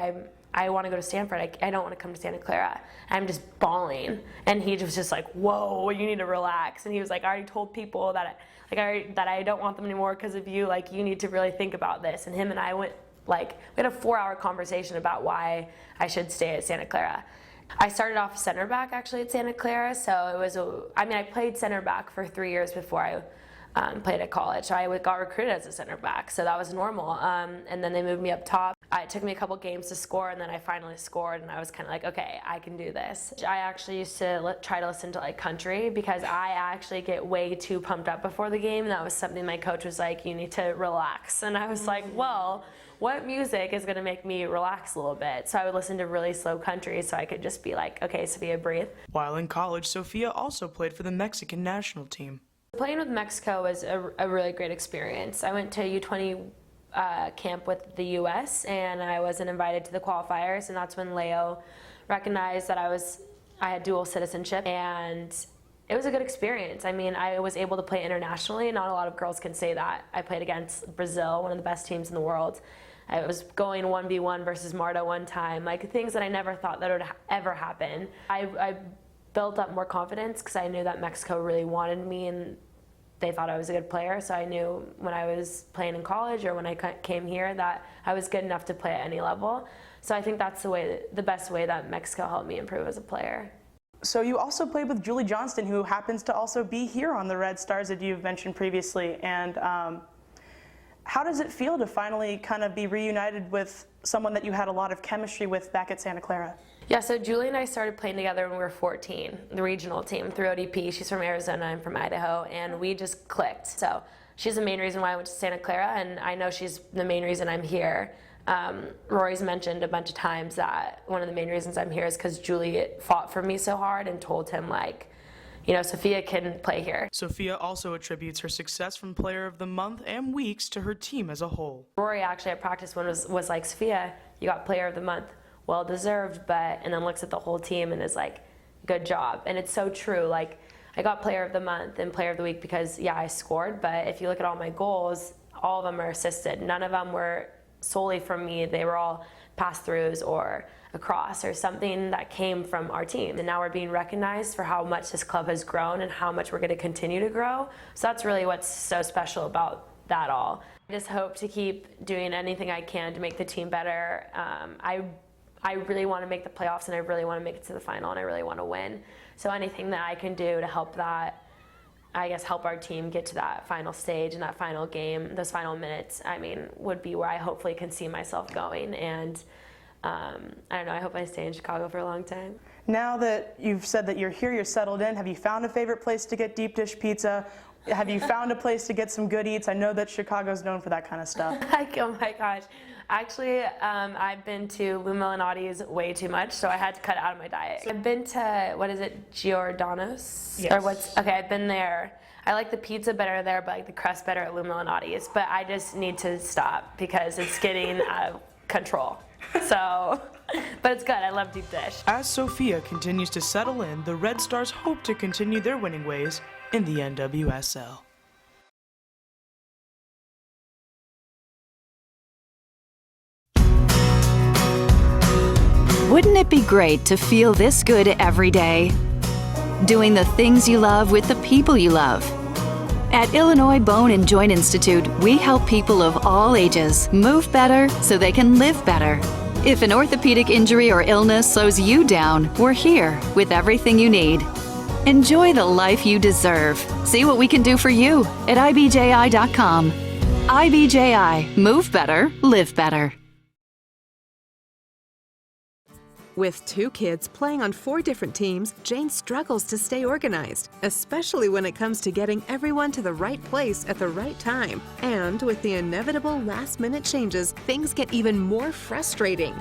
I want to go to Stanford. I don't want to come to Santa Clara. I'm just bawling. And he was just like, whoa, you need to relax. And he was like, I already told people that I don't want them anymore because of you. Like, you need to really think about this. And him and I went, we had a 4-hour conversation about why I should stay at Santa Clara. I started off center back actually at Santa Clara, so it was I played center back for 3 years before I played at college. So I got recruited as a center back, so that was normal. And then they moved me up top. It took me a couple games to score, and then I finally scored, and I was kind of like, okay, I can do this. I actually used to try to listen to country, because I actually get way too pumped up before the game. That was something my coach was like, you need to relax. And I was like, well, what music is going to make me relax a little bit? So I would listen to really slow country so I could just be like, okay, Sophia, breathe. While in college, Sofia also played for the Mexican national team. Playing with Mexico was a really great experience. I went to U20 camp with the U.S., and I wasn't invited to the qualifiers, and that's when Leo recognized that I had dual citizenship, and it was a good experience. I was able to play internationally. Not a lot of girls can say that. I played against Brazil, one of the best teams in the world. I was going 1v1 versus Marta one time, things that I never thought that would ever happen. I built up more confidence because I knew that Mexico really wanted me, and they thought I was a good player. So I knew when I was playing in college or when I came here that I was good enough to play at any level. So I think that's the best way that Mexico helped me improve as a player. So you also played with Julie Johnston, who happens to also be here on the Red Stars that you've mentioned previously. And how does it feel to finally kind of be reunited with someone that you had a lot of chemistry with back at Santa Clara? Yeah, so Julie and I started playing together when we were 14, the regional team through ODP. She's from Arizona, I'm from Idaho, and we just clicked. So she's the main reason why I went to Santa Clara, and I know she's the main reason I'm here. Rory's mentioned a bunch of times that one of the main reasons I'm here is because Julie fought for me so hard and told him, like, you know, Sophia can play here. Sophia also attributes her success from Player of the Month and Weeks to her team as a whole. Rory actually at practice was like, Sophia, you got Player of the Month. Well deserved, but, and then looks at the whole team and is like, good job. And it's so true. Like, I got Player of the Month and Player of the Week because, yeah, I scored, but if you look at all my goals, all of them are assisted. None of them were solely from me. They were all pass-throughs or a cross or something that came from our team. And now we're being recognized for how much this club has grown and how much we're going to continue to grow. So that's really what's so special about that all. I just hope to keep doing anything I can to make the team better. I really want to make the playoffs, and I really want to make it to the final, and I really want to win. So anything that I can do to help that, I guess, help our team get to that final stage and that final game, those final minutes, I mean, would be where I hopefully can see myself going. And I don't know, I hope I stay in Chicago for a long time. Now that you've said that you're here, you're settled in, have you found a favorite place to get deep dish pizza? Have you found a place to get some good eats? I know that Chicago's known for that kind of stuff. Like, oh my gosh. Actually, I've been to Lou Milinotti's way too much, so I had to cut it out of my diet. I've been to, what is it, Giordano's? Yes. Or what's, okay, I've been there. I like the pizza better there, but like the crust better at Lou Milinotti's. But I just need to stop because it's getting out of control. So, but it's good. I love deep dish. As Sophia continues to settle in, the Red Stars hope to continue their winning ways in the NWSL. Wouldn't it be great to feel this good every day? Doing the things you love with the people you love. At Illinois Bone and Joint Institute, we help people of all ages move better so they can live better. If an orthopedic injury or illness slows you down, we're here with everything you need. Enjoy the life you deserve. See what we can do for you at IBJI.com. IBJI. Move better, live better. With 2 kids playing on 4 different teams, Jane struggles to stay organized, especially when it comes to getting everyone to the right place at the right time. And with the inevitable last-minute changes, things get even more frustrating.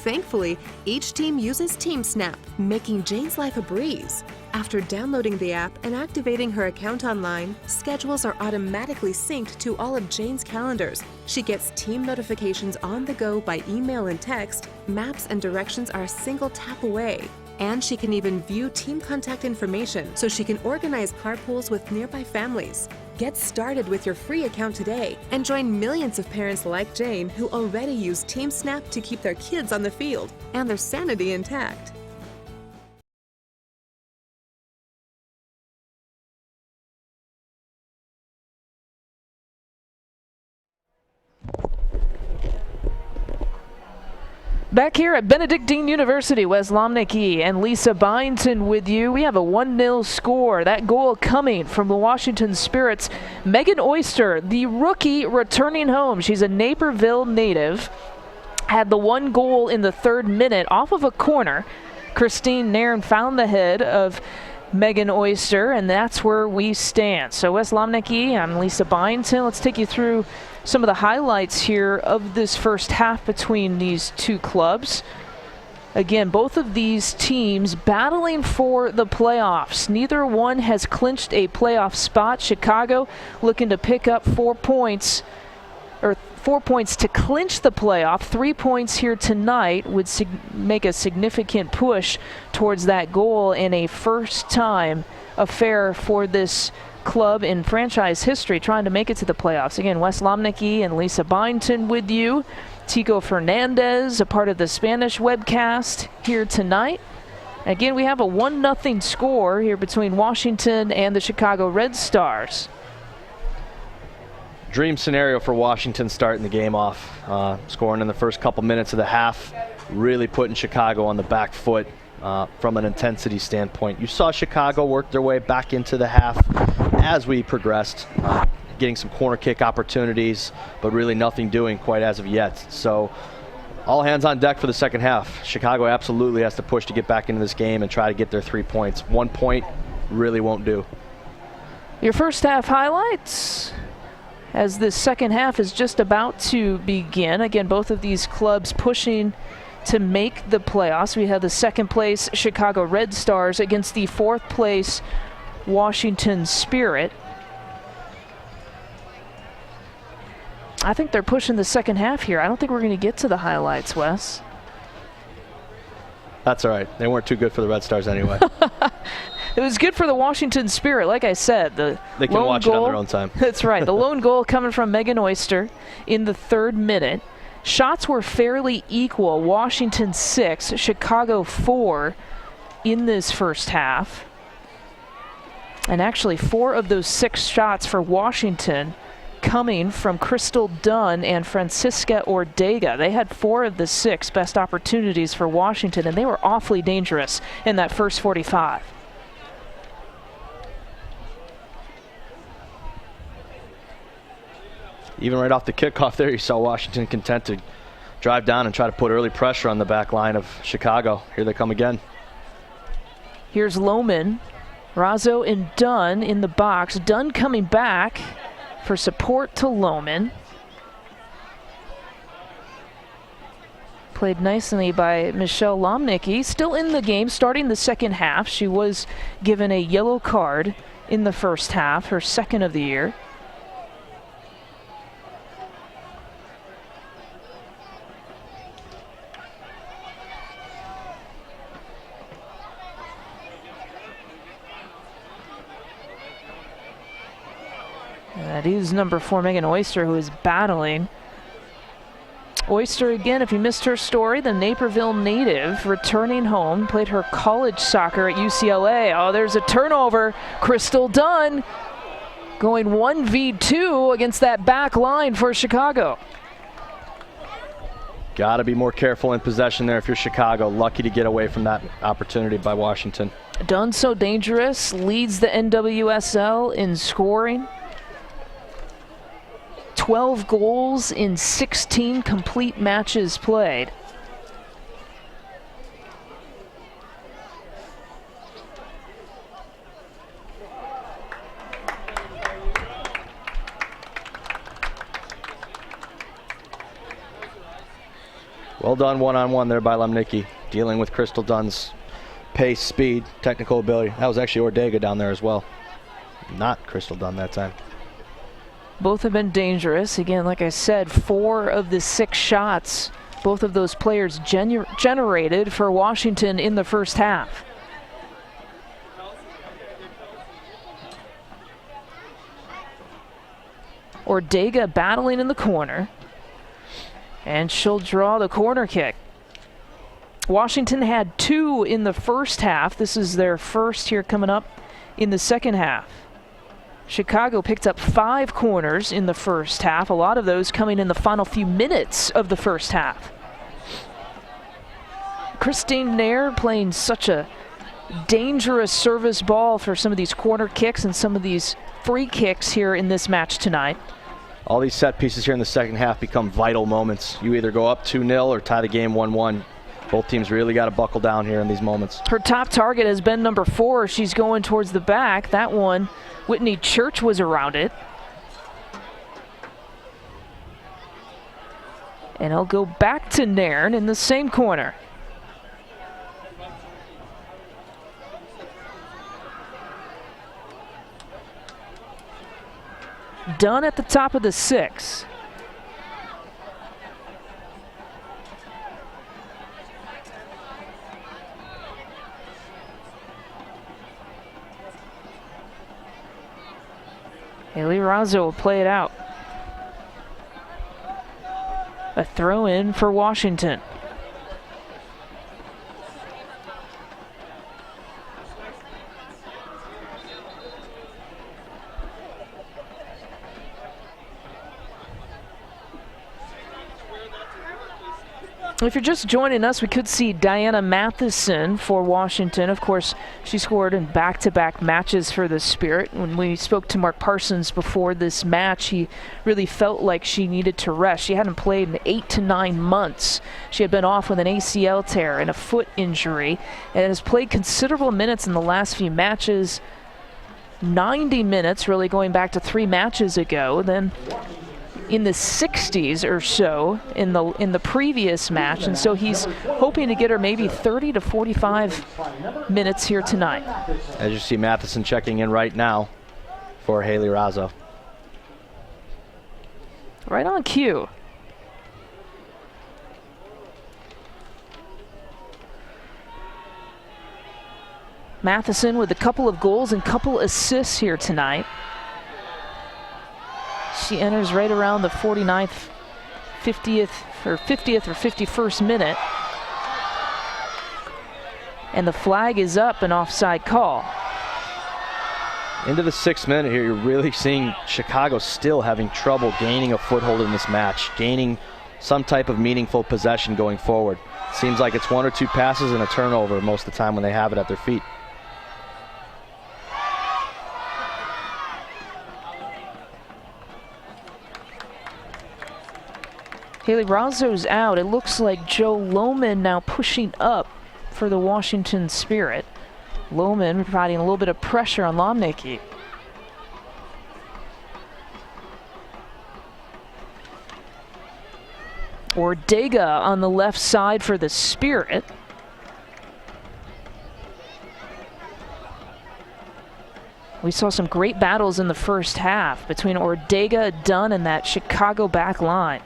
Thankfully, each team uses TeamSnap, making Jane's life a breeze. After downloading the app and activating her account online, schedules are automatically synced to all of Jane's calendars. She gets team notifications on the go by email and text. Maps and directions are a single tap away. And she can even view team contact information so she can organize carpools with nearby families. Get started with your free account today and join millions of parents like Jane who already use TeamSnap to keep their kids on the field and their sanity intact. Back here at Benedictine University, Wes Lomnicki and Lisa Byington with you. We have a 1-0 score. That goal coming from the Washington Spirit's Megan Oyster, the rookie returning home. She's a Naperville native. Had the 1 goal in the 3rd minute off of a corner. Christine Nairn found the head of Megan Oyster, and that's where we stand. So Wes Lomnicki and Lisa Byington, let's take you through some of the highlights here of this first half between these 2 clubs. Again, both of these teams battling for the playoffs. Neither one has clinched a playoff spot. Chicago looking to pick up 4 points, or 4 points to clinch the playoff. 3 points here tonight would make a significant push towards that goal in a first-time affair for this club in franchise history, trying to make it to the playoffs. Again, Wes Lomnicki and Lisa Byington with you. Tico Fernandez, a part of the Spanish webcast here tonight. Again, we have a 1-0 score here between Washington and the Chicago Red Stars. dream scenario for Washington starting the game off, scoring in the first couple minutes of the half, really putting Chicago on the back foot from an intensity standpoint. You saw Chicago work their way back into the half as we progressed, getting some corner kick opportunities, but really nothing doing quite as of yet. So all hands on deck for the second half. Chicago absolutely has to push to get back into this game and try to get their 3 points. 1 point really won't do. Your first half highlights as this second half is just about to begin. Again, both of these clubs pushing to make the playoffs. We have the second place Chicago Red Stars against the fourth place Washington Spirit. I think they're pushing the second half here. I don't think we're going to get to the highlights, Wes. That's all right. They weren't too good for the Red Stars anyway. It was good for the Washington Spirit. Like I said, they can watch it on their own time. That's right. The lone goal coming from Megan Oyster in the 3rd minute. Shots were fairly equal. Washington 6, Chicago 4 in this first half. And actually 4 of those 6 shots for Washington coming from Crystal Dunn and Francisca Ortega. They had 4 of the 6 best opportunities for Washington, and they were awfully dangerous in that first 45. Even right off the kickoff there, you saw Washington content to drive down and try to put early pressure on the back line of Chicago. Here they come again. Here's Lohman, Razzo and Dunn in the box. Dunn coming back for support to Lohman. Played nicely by Michelle Lomnicki. Still in the game, starting the second half. She was given a yellow card in the first half, her second of the year. That is number 4, Megan Oyster, who is battling. Oyster, again, if you missed her story, the Naperville native returning home, played her college soccer at UCLA. Oh, there's a turnover. Crystal Dunn going 1v2 against that back line for Chicago. Got to be more careful in possession there if you're Chicago. Lucky to get away from that opportunity by Washington. Dunn, so dangerous, leads the NWSL in scoring. 12 goals in 16 complete matches played. Well done one-on-one there by Lomnicki, dealing with Crystal Dunn's pace, speed, technical ability. That was actually Ortega down there as well. Not Crystal Dunn that time. Both have been dangerous. Again, like I said, 4 of the 6 shots, both of those players generated for Washington in the first half. Ortega battling in the corner, and she'll draw the corner kick. Washington had 2 in the first half. This is their first here coming up in the second half. Chicago picked up 5 corners in the first half, a lot of those coming in the final few minutes of the first half. Christine Nair playing such a dangerous service ball for some of these corner kicks and some of these free kicks here in this match tonight. All these set pieces here in the second half become vital moments. You either go up 2-0 or tie the game 1-1. Both teams really got to buckle down here in these moments. Her top target has been number 4. She's going towards the back. That one, Whitney Church was around it. And he'll go back to Nairn in the same corner. Dunn at the top of the 6. Haley Razzo will play it out. A throw in for Washington. If you're just joining us, we could see Diana Matheson for Washington. Of course, she scored in back-to-back matches for the Spirit. When we spoke to Mark Parsons before this match, he really felt like she needed to rest. She hadn't played in 8 to 9 months. She had been off with an ACL tear and a foot injury, and has played considerable minutes in the last few matches. 90 minutes, really going back to 3 matches ago. Then in the 60s or so in the previous match, and so he's hoping to get her maybe 30 to 45 minutes here tonight. As you see, Matheson checking in right now for Haley Razzo. Right on cue. Matheson with a couple of goals and couple assists here tonight. She enters right around the 49th, 50th or 51st minute. And the flag is up, an offside call. Into the 6th minute here, you're really seeing Chicago still having trouble gaining a foothold in this match, gaining some type of meaningful possession going forward. Seems like it's 1 or 2 passes and a turnover most of the time when they have it at their feet. Haley Razzo's out. It looks like Joe Lohman now pushing up for the Washington Spirit. Lohman providing a little bit of pressure on Lomnicki. Ortega on the left side for the Spirit. We saw some great battles in the first half between Ortega, Dunn, and that Chicago back line.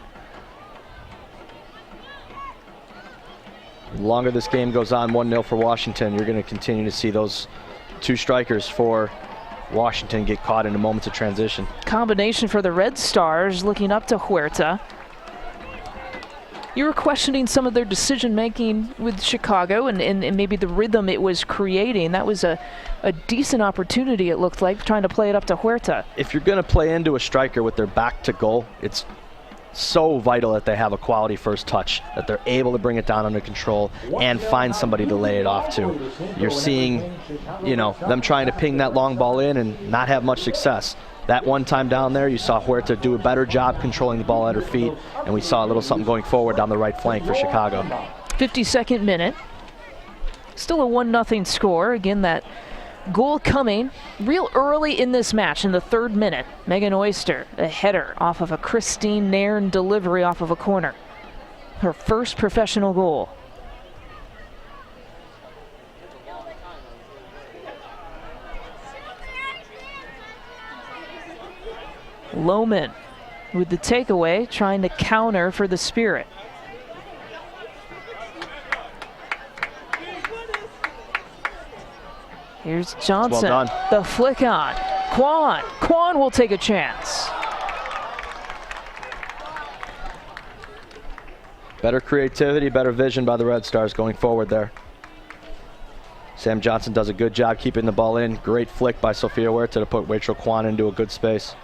The longer this game goes on, 1-0 for Washington, you're going to continue to see those 2 strikers for Washington get caught in moments of transition. Combination for the Red Stars, looking up to Huerta. You were questioning some of their decision-making with Chicago and maybe the rhythm it was creating. That was a decent opportunity, it looked like, trying to play it up to Huerta. If you're going to play into a striker with their back to goal, it's so vital that they have a quality first touch, that they're able to bring it down under control and find somebody to lay it off to. You're seeing, you know, them trying to ping that long ball in and not have much success. That one time down there, you saw Huerta do a better job controlling the ball at her feet, and we saw a little something going forward down the right flank for Chicago. 52nd minute. Still a 1-0 score. Again, that goal coming real early in this match in the 3rd minute. Megan Oyster, a header off of a Christine Nairn delivery off of a corner. Her first professional goal. Lohman with the takeaway, trying to counter for the Spirit. Here's Johnson, well done. The flick on. Kwan will take a chance. Better creativity, better vision by the Red Stars going forward there. Sam Johnson does a good job keeping the ball in. Great flick by Sophia Huerta to put Rachel Kwan into a good space.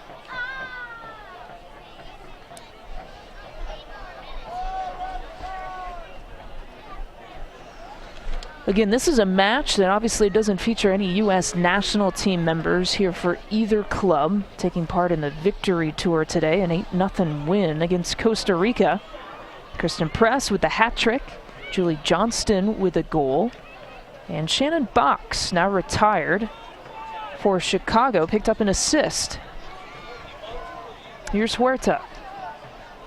Again, this is a match that obviously doesn't feature any U.S. national team members here for either club, taking part in the victory tour today, an 8-0 win against Costa Rica. Kristen Press with the hat trick, Julie Johnston with a goal, and Shannon Box, now retired for Chicago, picked up an assist. Here's Huerta.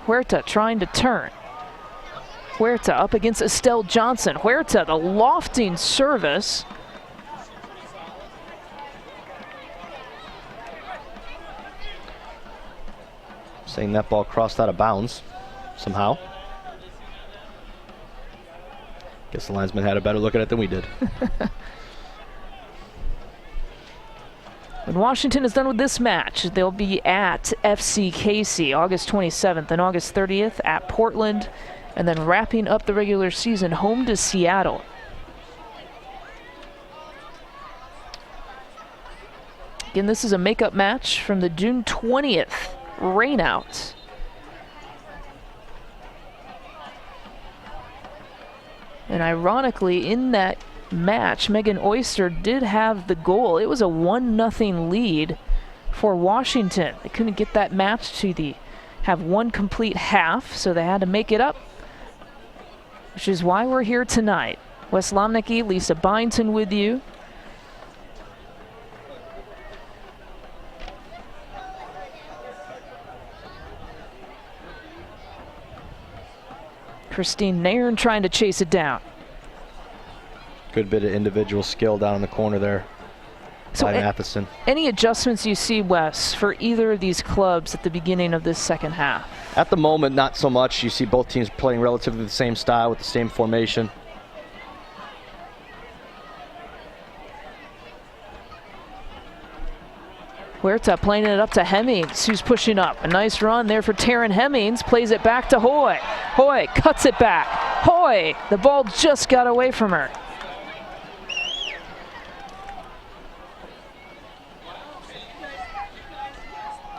Huerta trying to turn. Huerta up against Estelle Johnson. Huerta, the lofting service. Saying that ball crossed out of bounds somehow. Guess the linesman had a better look at it than we did. When Washington is done with this match, they'll be at FC Casey August 27th and August 30th at Portland, and then wrapping up the regular season home to Seattle. Again, this is a makeup match from the June 20th rainout. And ironically, in that match, Megan Oyster did have the goal. It was a 1-0 lead for Washington. They couldn't get that match to have one complete half, so they had to make it up, which is why we're here tonight. Wes Lomnicki, Lisa Byington with you. Christine Nairn trying to chase it down. Good bit of individual skill down in the corner there by Matheson. Any adjustments you see, Wes, for either of these clubs at the beginning of this second half? At the moment, not so much. You see both teams playing relatively the same style with the same formation. Huerta playing it up to Hemmings, who's pushing up. A nice run there for Taryn Hemmings. Plays it back to Hoy. Hoy cuts it back. Hoy, the ball just got away from her.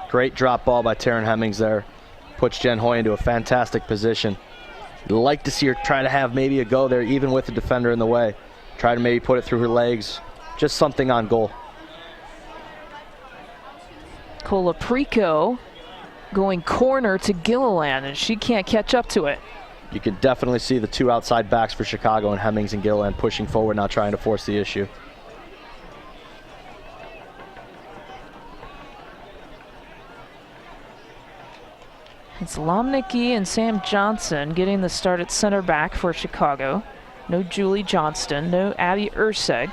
Great drop ball by Taryn Hemmings there. Puts Jen Hoy into a fantastic position. You'd like to see her try to have maybe a go there, even with the defender in the way. Try to maybe put it through her legs. Just something on goal. Colaprico going corner to Gilliland, and she can't catch up to it. You can definitely see the two outside backs for Chicago and Hemmings and Gilliland pushing forward, not trying to force the issue. It's Lomnicki and Sam Johnson getting the start at center back for Chicago. No Julie Johnston, no Abby Urseg.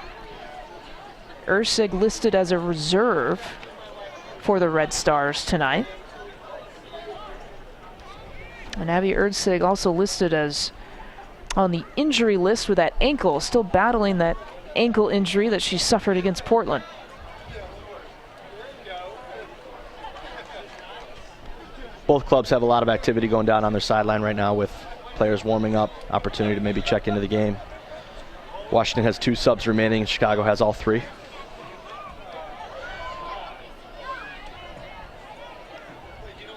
Urseg listed as a reserve for the Red Stars tonight. And Abby Urseg also listed as on the injury list with that ankle, still battling that ankle injury that she suffered against Portland. Both clubs have a lot of activity going down on their sideline right now with players warming up, opportunity to maybe check into the game. Washington has 2 subs remaining, and Chicago has all 3.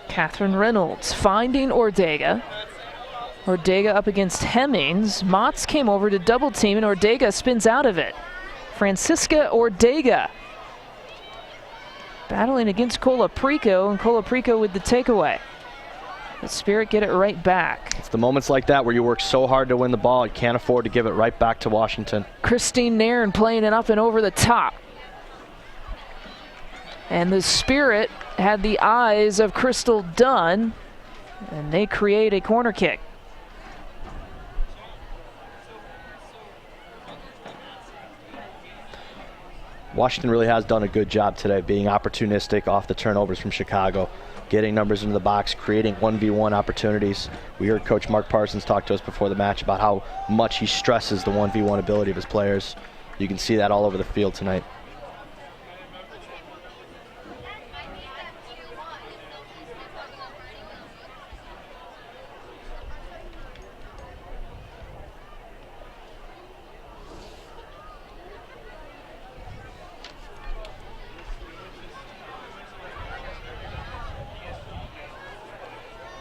Catherine Reynolds finding Ordega. Ordega up against Hemmings. Motz came over to double team, and Ordega spins out of it. Francisca Ordega battling against Colaprico, and Colaprico with the takeaway. The Spirit get it right back. It's the moments like that where you work so hard to win the ball, you can't afford to give it right back to Washington. Christine Nairn playing it up and over the top. And the Spirit had the eyes of Crystal Dunn, and they create a corner kick. Washington really has done a good job today being opportunistic off the turnovers from Chicago, getting numbers into the box, creating 1v1 opportunities. We heard Coach Mark Parsons talk to us before the match about how much he stresses the 1v1 ability of his players. You can see that all over the field tonight.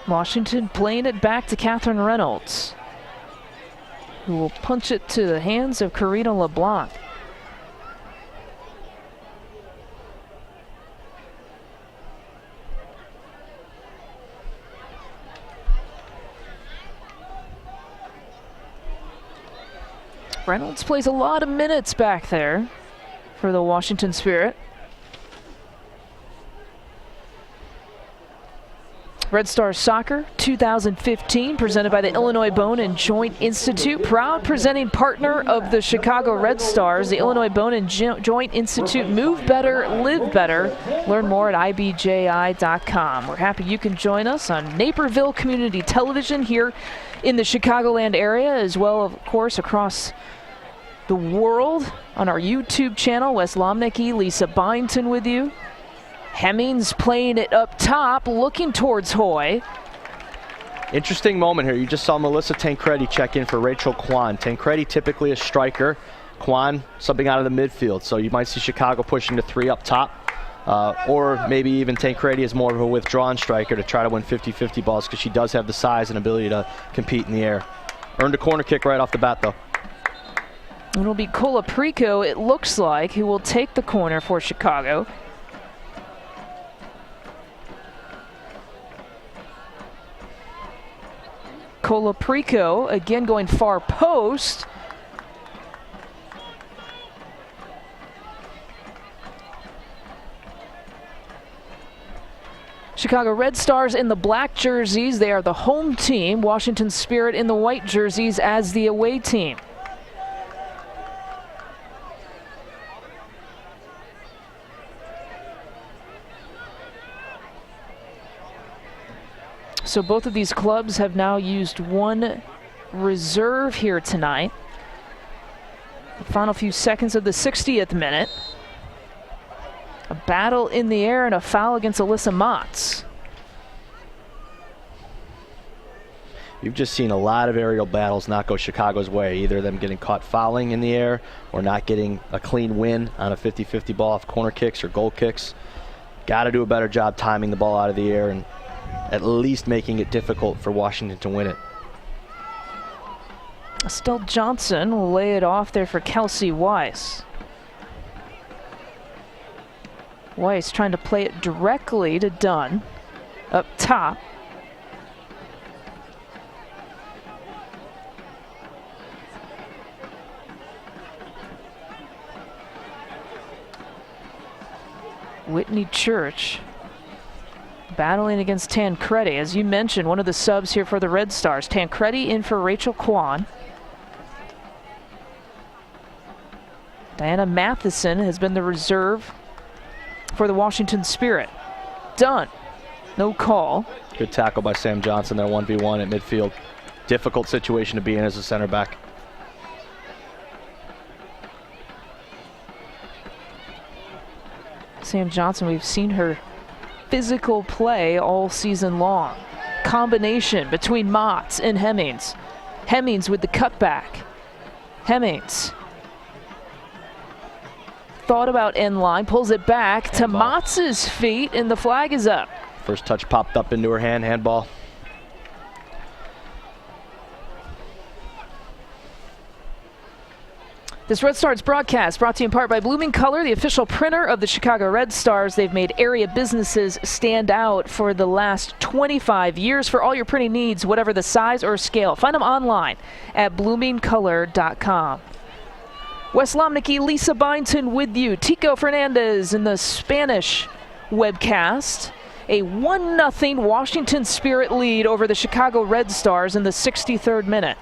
Washington playing it back to Catherine Reynolds, who will punch it to the hands of Karina LeBlanc. Reynolds plays a lot of minutes back there for the Washington Spirit. Red Stars Soccer 2015, presented by the Illinois Bone and Joint Institute. Proud presenting partner of the Chicago Red Stars, the Illinois Bone and Joint Institute. Move better, live better. Learn more at ibji.com. We're happy you can join us on Naperville Community Television here in the Chicagoland area, as well, of course, across the world on our YouTube channel. Wes Lomnicki, Lisa Byington with you. Hemmings playing it up top, looking towards Hoy. Interesting moment here. You just saw Melissa Tancredi check in for Rachel Kwan. Tancredi typically a striker. Kwan something out of the midfield. So you might see Chicago pushing to 3 up top. Or maybe even Tancredi is more of a withdrawn striker to try to win 50-50 balls because she does have the size and ability to compete in the air. Earned a corner kick right off the bat, though. It'll be Colaprico, it looks like, who will take the corner for Chicago. Colaprico again going far post. Chicago Red Stars in the black jerseys, they are the home team. Washington Spirit in the white jerseys as the away team. So both of these clubs have now used one reserve here tonight. The final few seconds of the 60th minute. A battle in the air and a foul against Alyssa Motz. You've just seen a lot of aerial battles not go Chicago's way, either them getting caught fouling in the air or not getting a clean win on a 50-50 ball off corner kicks or goal kicks. Got to do a better job timing the ball out of the air and at least making it difficult for Washington to win it. Estelle Johnson will lay it off there for Kelsey Weiss. Weiss trying to play it directly to Dunn up top. Whitney Church battling against Tancredi. As you mentioned, one of the subs here for the Red Stars. Tancredi in for Rachel Kwan. Diana Matheson has been the reserve for the Washington Spirit. Dunn, no call. Good tackle by Sam Johnson there, 1v1 at midfield. Difficult situation to be in as a center back. Sam Johnson, we've seen her physical play all season long. Combination between Motz and Hemmings. Hemmings with the cutback. Hemmings thought about end line, pulls it back to Motz's feet, and the flag is up. First touch popped up into her hand, handball. This Red Stars broadcast brought to you in part by Blooming Color, the official printer of the Chicago Red Stars. They've made area businesses stand out for the last 25 years for all your printing needs, whatever the size or scale. Find them online at bloomingcolor.com. Wes Lomnicki, Lisa Byington with you. Tico Fernandez in the Spanish webcast. A 1-0 Washington Spirit lead over the Chicago Red Stars in the 63rd minute.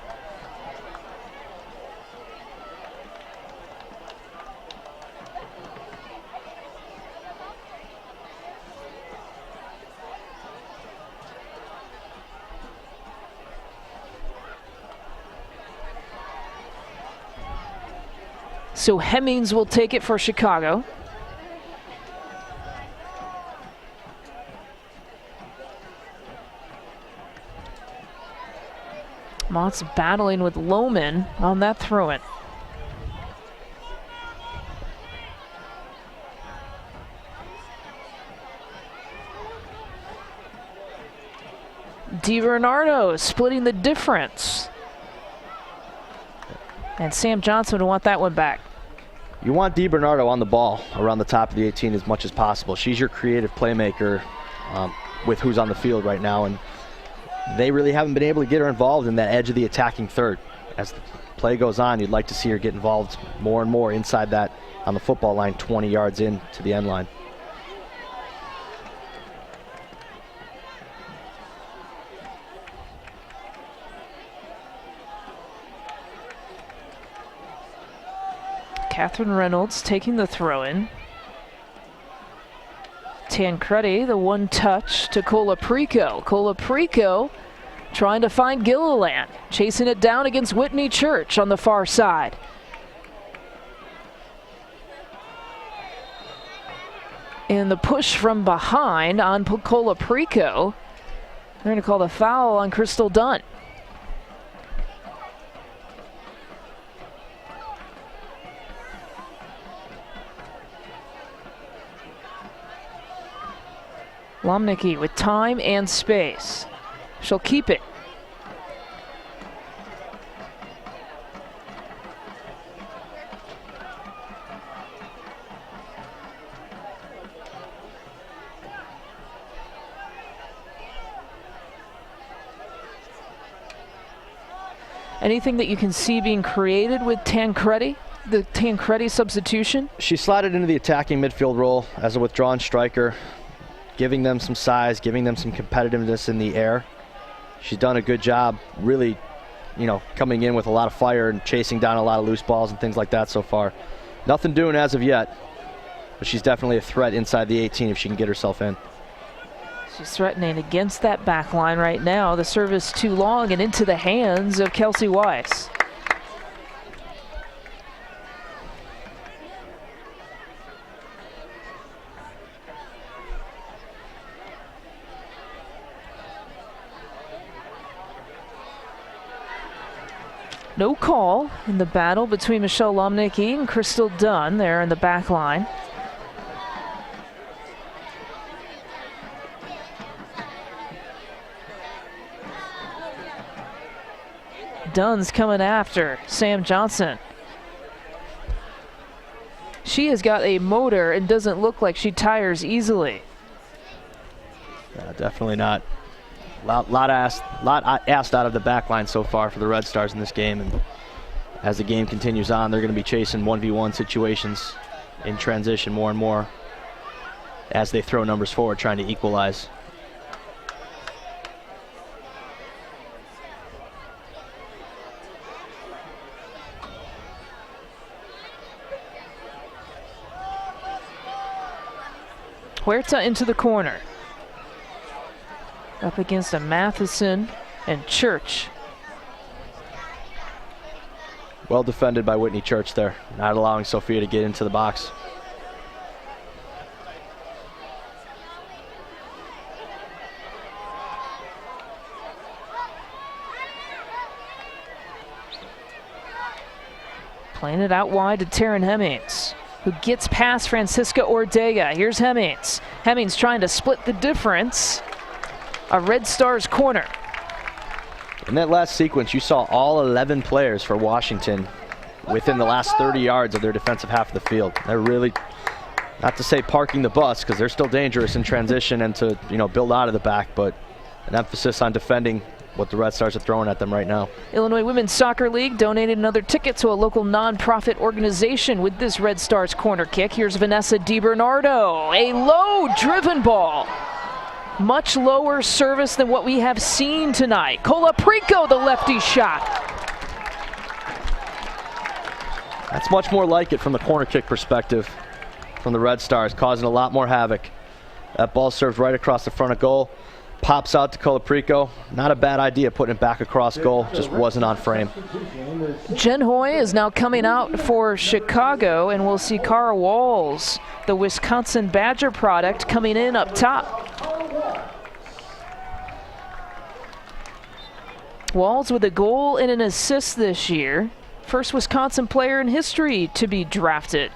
So Hemmings will take it for Chicago. Motz battling with Lohman on that throw-in. DiBernardo splitting the difference. And Sam Johnson would want that one back. You want DiBernardo on the ball around the top of the 18 as much as possible. She's your creative playmaker with who's on the field right now, and they really haven't been able to get her involved in that edge of the attacking third. As the play goes on, you'd like to see her get involved more and more inside that on the football line, 20 yards in to the end line. Catherine Reynolds taking the throw-in. Tancredi, the one touch to Colaprico. Colaprico trying to find Gilliland, chasing it down against Whitney Church on the far side. And the push from behind on Colaprico. They're going to call the foul on Crystal Dunn. Lomnicki with time and space. She'll keep it. Anything that you can see being created with Tancredi, the Tancredi substitution? She slotted into the attacking midfield role as a withdrawn striker, giving them some size, giving them some competitiveness in the air. She's done a good job, really, coming in with a lot of fire and chasing down a lot of loose balls and things like that so far. Nothing doing as of yet, but she's definitely a threat inside the 18 if she can get herself in. She's threatening against that back line right now. The service too long and into the hands of Kelsey Weiss. No call in the battle between Michelle Lomnicki and Crystal Dunn there in the back line. Dunn's coming after Sam Johnson. She has got a motor and doesn't look like she tires easily. Definitely not. Lot asked out of the back line so far for the Red Stars in this game, and as the game continues on, they're going to be chasing 1v1 situations in transition more and more as they throw numbers forward, trying to equalize. Huerta into the corner. Up against a Matheson and Church. Well defended by Whitney Church there, not allowing Sophia to get into the box. Playing it out wide to Taryn Hemmings, who gets past Francisca Ortega. Here's Hemmings. Hemmings trying to split the difference. A Red Stars corner. In that last sequence, you saw all 11 players for Washington within the last 30 yards of their defensive half of the field. They're really, not to say parking the bus, because they're still dangerous in transition and to build out of the back, but an emphasis on defending what the Red Stars are throwing at them right now. Illinois Women's Soccer League donated another ticket to a local nonprofit organization with this Red Stars corner kick. Here's Vanessa DiBernardo, a low-driven ball. Much lower service than what we have seen tonight. Colaprico, the lefty shot. That's much more like it from the corner kick perspective from the Red Stars, causing a lot more havoc. That ball served right across the front of goal. Pops out to Colaprico. Not a bad idea putting it back across goal, just wasn't on frame. Jen Hoy is now coming out for Chicago, and we'll see Cara Walls, the Wisconsin Badger product, coming in up top. Walls with a goal and an assist this year. First Wisconsin player in history to be drafted.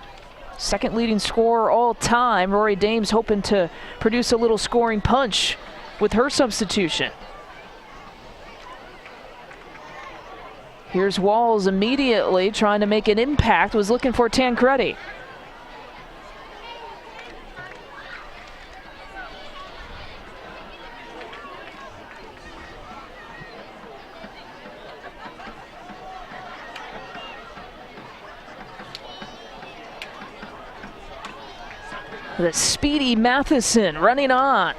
Second leading scorer all time. Rory Dames hoping to produce a little scoring punch with her substitution. Here's Walls immediately trying to make an impact, was looking for Tancredi. The speedy Matheson running on.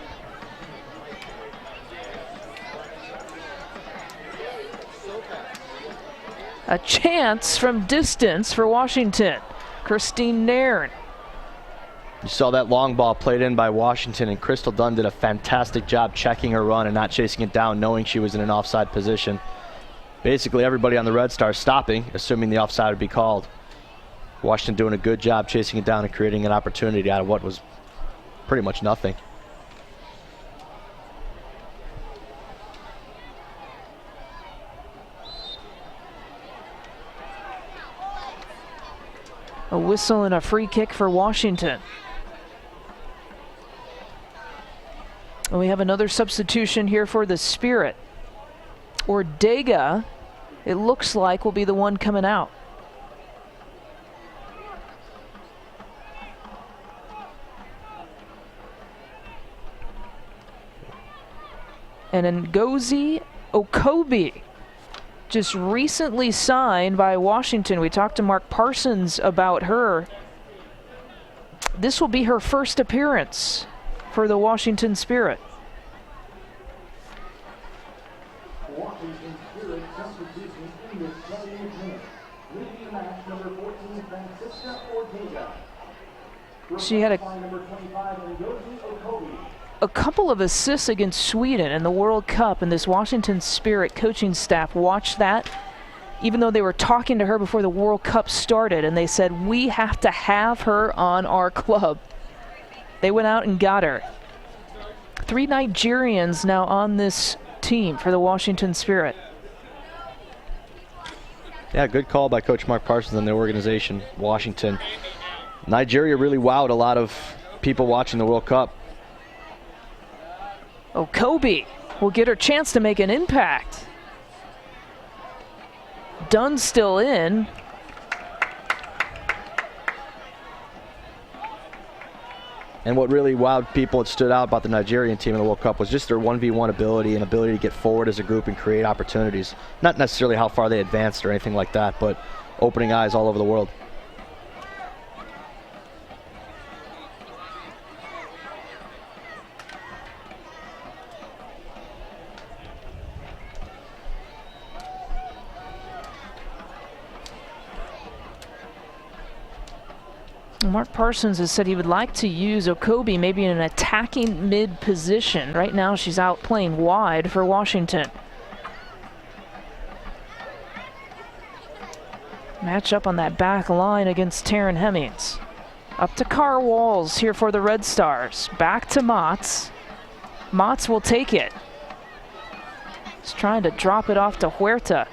A chance from distance for Washington. Christine Nairn. You saw that long ball played in by Washington, and Crystal Dunn did a fantastic job checking her run and not chasing it down, knowing she was in an offside position. Basically everybody on the Red Stars stopping, assuming the offside would be called. Washington doing a good job chasing it down and creating an opportunity out of what was pretty much nothing. A whistle and a free kick for Washington. And we have another substitution here for the Spirit. Ortega, it looks like, will be the one coming out. And Ngozi Okobi just recently signed by Washington. We talked to Mark Parsons about her. This will be her first appearance for the Washington Spirit. Washington Spirit substitution in this 28th minute. Leading the match, number 14, Francisca Ortega. She had Number 25, Ngozi Okobi. a couple of assists against Sweden in the World Cup, and this Washington Spirit coaching staff watched that, even though they were talking to her before the World Cup started, and they said, we have to have her on our club. They went out and got her. 3 Nigerians now on this team for the Washington Spirit. Yeah, good call by Coach Mark Parsons and the organization, Washington. Nigeria really wowed a lot of people watching the World Cup. Okobi will get her chance to make an impact. Dunn still in. And what really wowed people and stood out about the Nigerian team in the World Cup was just their 1v1 ability and ability to get forward as a group and create opportunities. Not necessarily how far they advanced or anything like that, but opening eyes all over the world. Mark Parsons has said he would like to use Okobi maybe in an attacking mid position. Right now she's out playing wide for Washington. Match up on that back line against Taryn Hemmings. Up to Carr Walls here for the Red Stars. Back to Motz. Motz will take it. He's trying to drop it off to Huerta.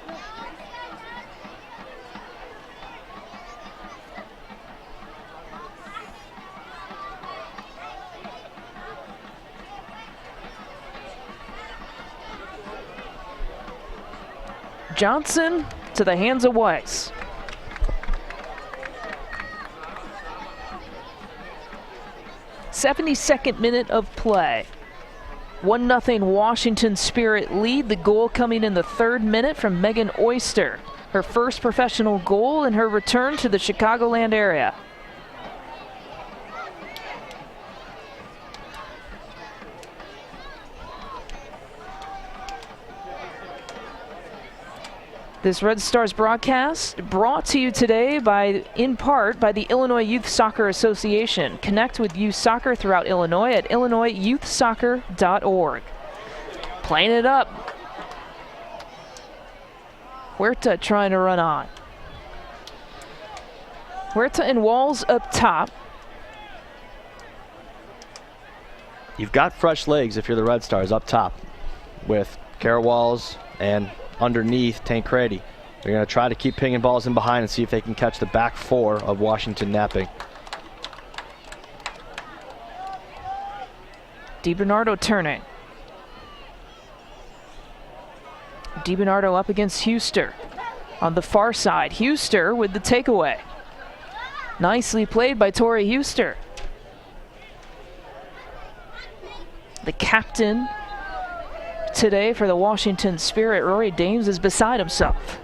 Johnson to the hands of Weiss. '72nd minute of play. 1-0 Washington Spirit lead. The goal coming in the 3rd minute from Megan Oyster. Her first professional goal in her return to the Chicagoland area. This Red Stars broadcast brought to you today in part by the Illinois Youth Soccer Association. Connect with youth soccer throughout Illinois at illinoisyouthsoccer.org. Playing it up. Huerta trying to run on. Huerta and Walls up top. You've got fresh legs if you're the Red Stars up top with Kara Walls and underneath Tancredi. They're going to try to keep pinging balls in behind and see if they can catch the back 4 of Washington napping. DiBernardo turning. DiBernardo up against Huster. On the far side, Huster with the takeaway. Nicely played by Tori Huster. The captain today for the Washington Spirit, Rory Dames, is beside himself.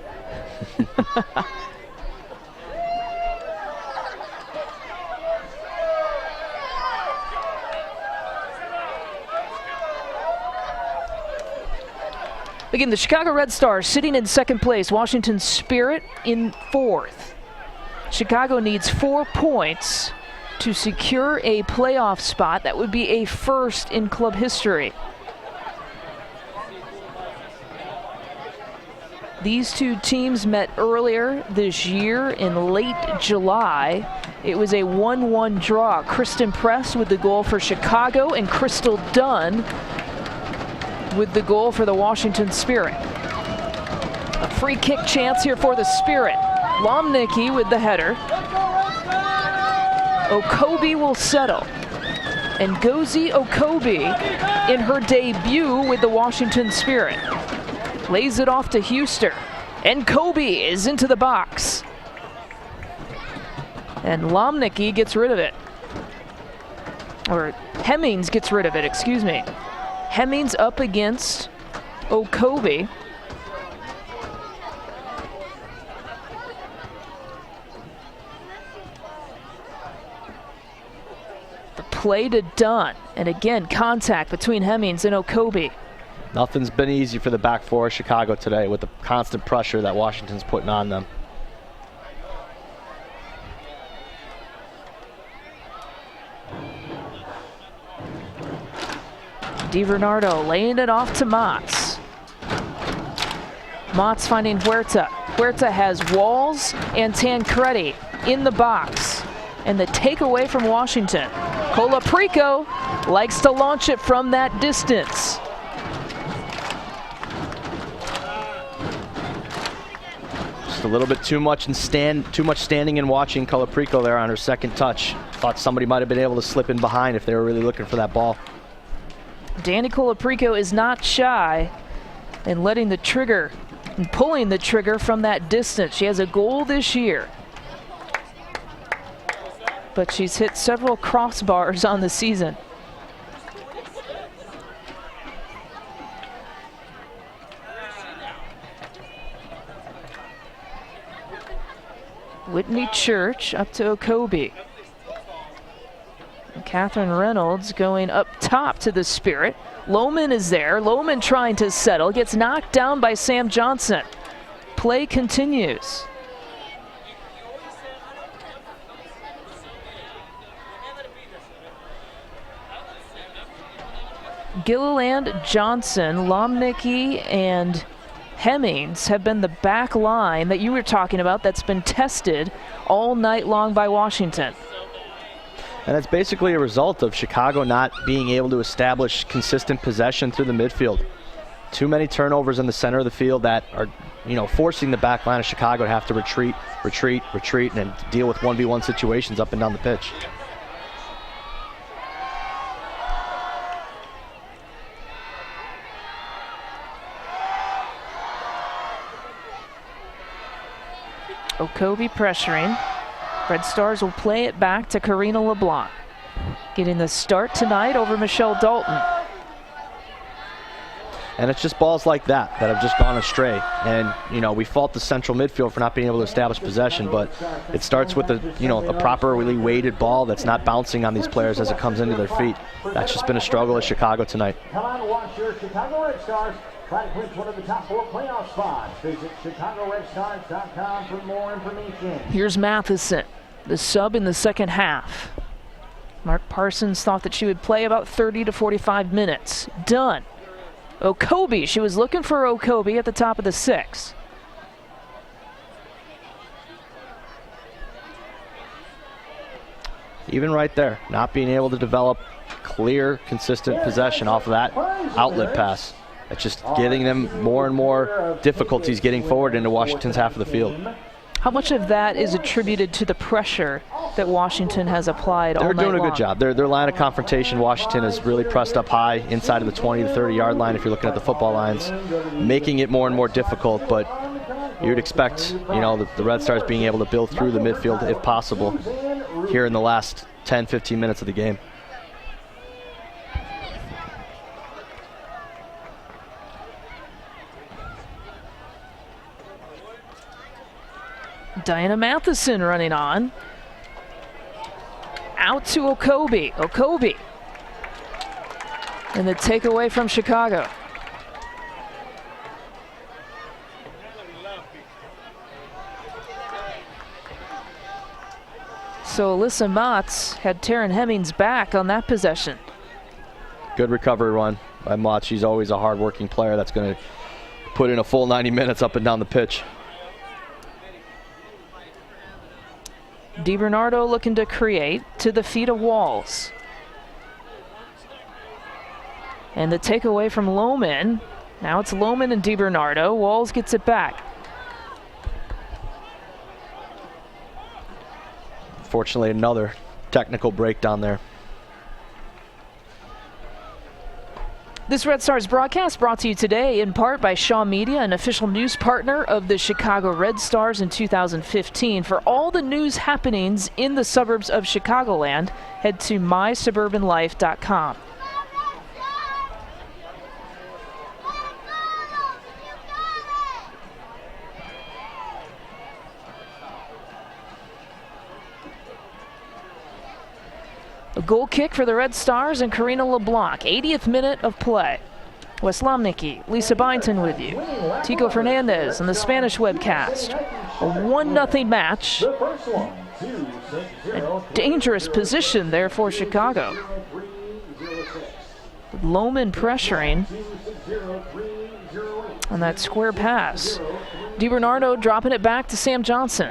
Again, the Chicago Red Stars sitting in 2nd place, Washington Spirit in 4th. Chicago needs 4 points to secure a playoff spot. That would be a first in club history. These two teams met earlier this year in late July. It was a 1-1 draw. Kristen Press with the goal for Chicago and Crystal Dunn with the goal for the Washington Spirit. A free kick chance here for the Spirit. Lomnicki with the header. Okobi will settle. And Ngozi Okobi in her debut with the Washington Spirit. Lays it off to Huster. And Kobe is into the box. And Lomnicki gets rid of it. Or Hemmings gets rid of it, excuse me. Hemmings up against Okobi. Play to Dunn. And again, contact between Hemmings and Okobe. Nothing's been easy for the back four of Chicago today with the constant pressure that Washington's putting on them. DiBernardo laying it off to Motts. Motts finding Huerta. Huerta has Walls and Tancredi in the box. And the takeaway from Washington. Colaprico likes to launch it from that distance. Just a little bit too much standing and watching Colaprico there on her second touch. Thought somebody might have been able to slip in behind if they were really looking for that ball. Dani Colaprico is not shy in letting the trigger and pulling the trigger from that distance. She has a goal this year, but she's hit several crossbars on the season. Whitney Church up to Okobe. Catherine Reynolds going up top to the Spirit. Lohman is there. Lohman trying to settle. Gets knocked down by Sam Johnson. Play continues. Gilliland, Johnson, Lomnicki, and Hemmings have been the back line that you were talking about that's been tested all night long by Washington. And it's basically a result of Chicago not being able to establish consistent possession through the midfield. Too many turnovers in the center of the field that are, forcing the back line of Chicago to have to retreat, and then deal with 1v1 situations up and down the pitch. Okobe pressuring. Red Stars will play it back to Karina LeBlanc. Getting the start tonight over Michelle Dalton. And it's just balls like that have just gone astray. And, we fault the central midfield for not being able to establish possession, but it starts with a properly weighted ball that's not bouncing on these players as it comes into their feet. That's just been a struggle at Chicago tonight. Come on, watch your Chicago Red Stars try to clinch one of the top 4 playoff spots. Visit ChicagoRedStars.com for more information. Here's Matheson, the sub in the second half. Mark Parsons thought that she would play about 30 to 45 minutes. Done. Okobe, she was looking for Okobe at the top of the 6. Even right there, not being able to develop clear, consistent possession off of that outlet pass. It's just getting them more and more difficulties getting forward into Washington's half of the field. How much of that is attributed to the pressure that Washington has applied all night long? They're doing a good job. Their line of confrontation, Washington is really pressed up high inside of the 20 to 30 yard line if you're looking at the football lines, making it more and more difficult, but you'd expect, the Red Stars being able to build through the midfield if possible here in the last 10, 15 minutes of the game. Diana Matheson running on. Out to Okobe. Okobe. And the takeaway from Chicago. So Alyssa Motts had Taryn Hemmings back on that possession. Good recovery run by Motts. She's always a hard-working player that's going to put in a full 90 minutes up and down the pitch. DiBernardo looking to create to the feet of Walls. And the takeaway from Lohman. Now it's Lohman and DiBernardo. Walls gets it back. Fortunately, another technical breakdown there. This Red Stars broadcast brought to you today in part by Shaw Media, an official news partner of the Chicago Red Stars in 2015. For all the news happenings in the suburbs of Chicagoland, head to mysuburbanlife.com. A goal kick for the Red Stars and Karina LeBlanc. 80th minute of play. Wes Lomnicki, Lisa Byington with you. Tico Fernandez and the Spanish webcast. A 1-0 match. A dangerous position there for Chicago. Lohman pressuring on that square pass. DiBernardo dropping it back to Sam Johnson.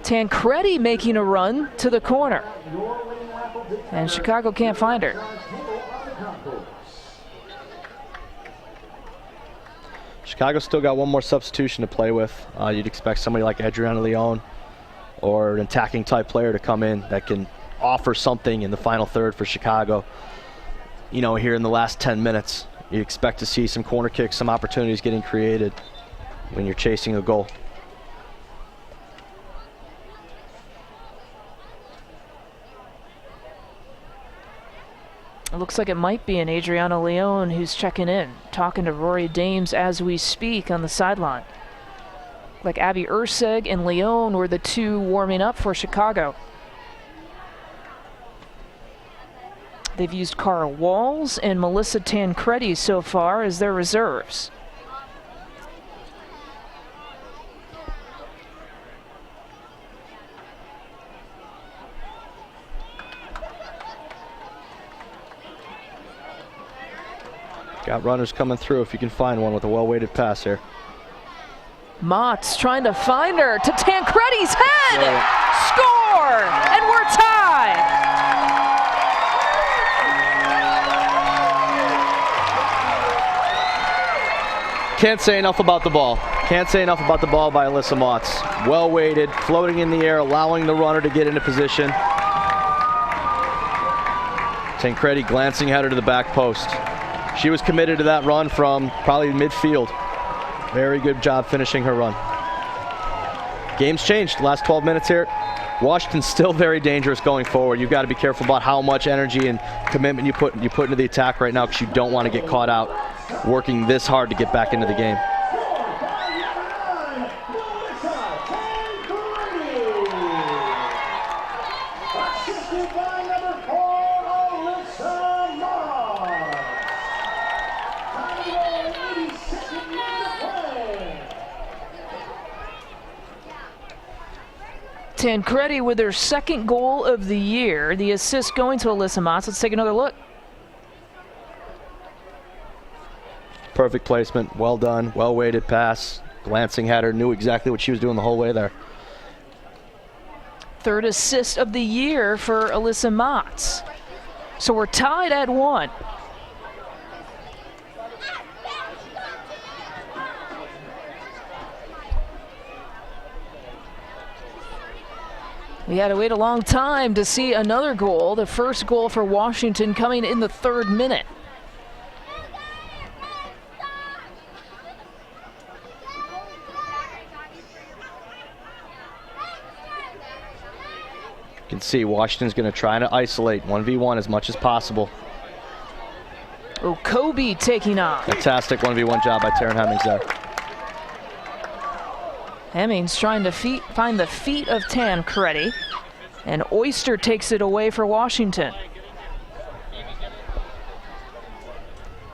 Tancredi making a run to the corner. And Chicago can't find her. Chicago's still got one more substitution to play with. You'd expect somebody like Adriana Leon or an attacking type player to come in that can offer something in the final third for Chicago. You know, here in the last 10 minutes, you expect to see some corner kicks, some opportunities getting created when you're chasing a goal. It looks like it might be an Adriana Leon who's checking in, talking to Rory Dames as we speak on the sideline. Like Abby Urseg and Leon were the two warming up for Chicago. They've used Cara Walls and Melissa Tancredi so far as their reserves. Got runners coming through if you can find one with a well-weighted pass here. Mott's trying to find her to Tancredi's head! Yeah. Score! And we're tied! Can't say enough about the ball. Can't say enough about the ball by Alyssa Motts. Well-weighted, floating in the air, allowing the runner to get into position. Tancredi glancing at her to the back post. She was committed to that run from probably midfield. Very good job finishing her run. Game's changed. Last 12 minutes here. Washington's still very dangerous going forward. You've got to be careful about how much energy and commitment you put into the attack right now, because you don't want to get caught out working this hard to get back into the game. Tancredi with her second goal of the year. The assist going to Alyssa Motts. Let's take another look. Perfect placement, well done, well-weighted pass. Glancing at her, knew exactly what she was doing the whole way there. Third assist of the year for Alyssa Motts. So we're tied at 1. We had to wait a long time to see another goal. The first goal for Washington coming in the 3rd minute. You can see Washington's going to try to isolate 1v1 as much as possible. Oh, Kobe taking off. Fantastic 1v1 job by Taryn Hemmings there. Hemmings trying to find the feet of Tancredi, and Oyster takes it away for Washington.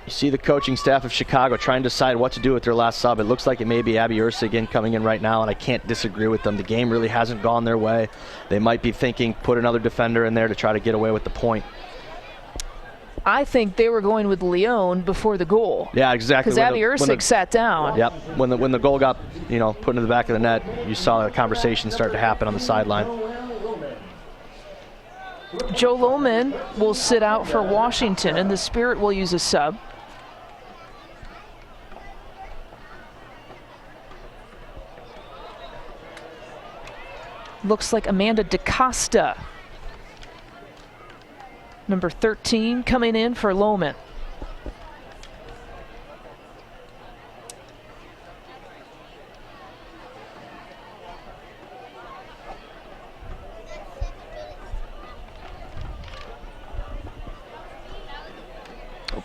You see the coaching staff of Chicago trying to decide what to do with their last sub. It looks like it may be Abby Ursig coming in right now, and I can't disagree with them. The game really hasn't gone their way. They might be thinking, put another defender in there to try to get away with the point. I think they were going with Leon before the goal. Yeah, exactly. Because Abby Ursig sat down. Yep. When the goal got, put into the back of the net, you saw a conversation start to happen on the sideline. Joe Lohman will sit out for Washington, and the Spirit will use a sub. Looks like Amanda DaCosta, number 13, coming in for Lohman.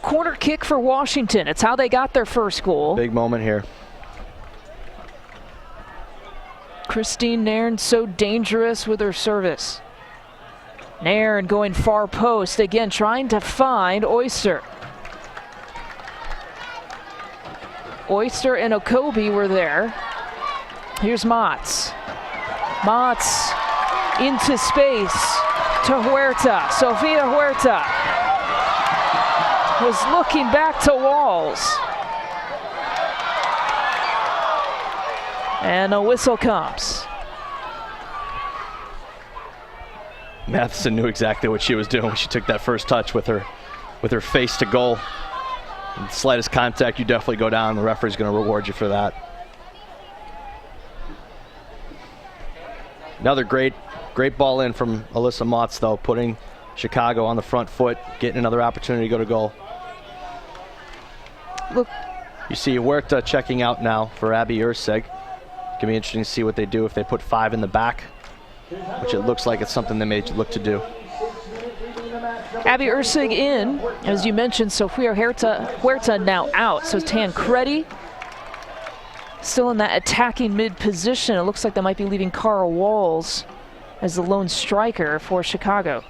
Corner kick for Washington. It's how they got their first goal. Big moment here. Christine Nairn so dangerous with her service. Nairn going far post again, trying to find Oyster. Oyster and Okobi were there. Here's Motz. Motz into space to Huerta. Sofia Huerta was looking back to Walls. And a whistle comes. Matheson knew exactly what she was doing when she took that first touch with her face to goal. And the slightest contact, you definitely go down. The referee's going to reward you for that. Another great ball in from Alyssa Motz, though, putting Chicago on the front foot, getting another opportunity to go to goal. Look, you see Huerta checking out now for Abby Ursig. It's going to be interesting to see what they do if they put 5 in the back, which it looks like it's something they may look to do. Abby Ursig in, as you mentioned. Sofia Huerta now out. So Tancredi still in that attacking mid position. It looks like they might be leaving Cara Walls as the lone striker for Chicago.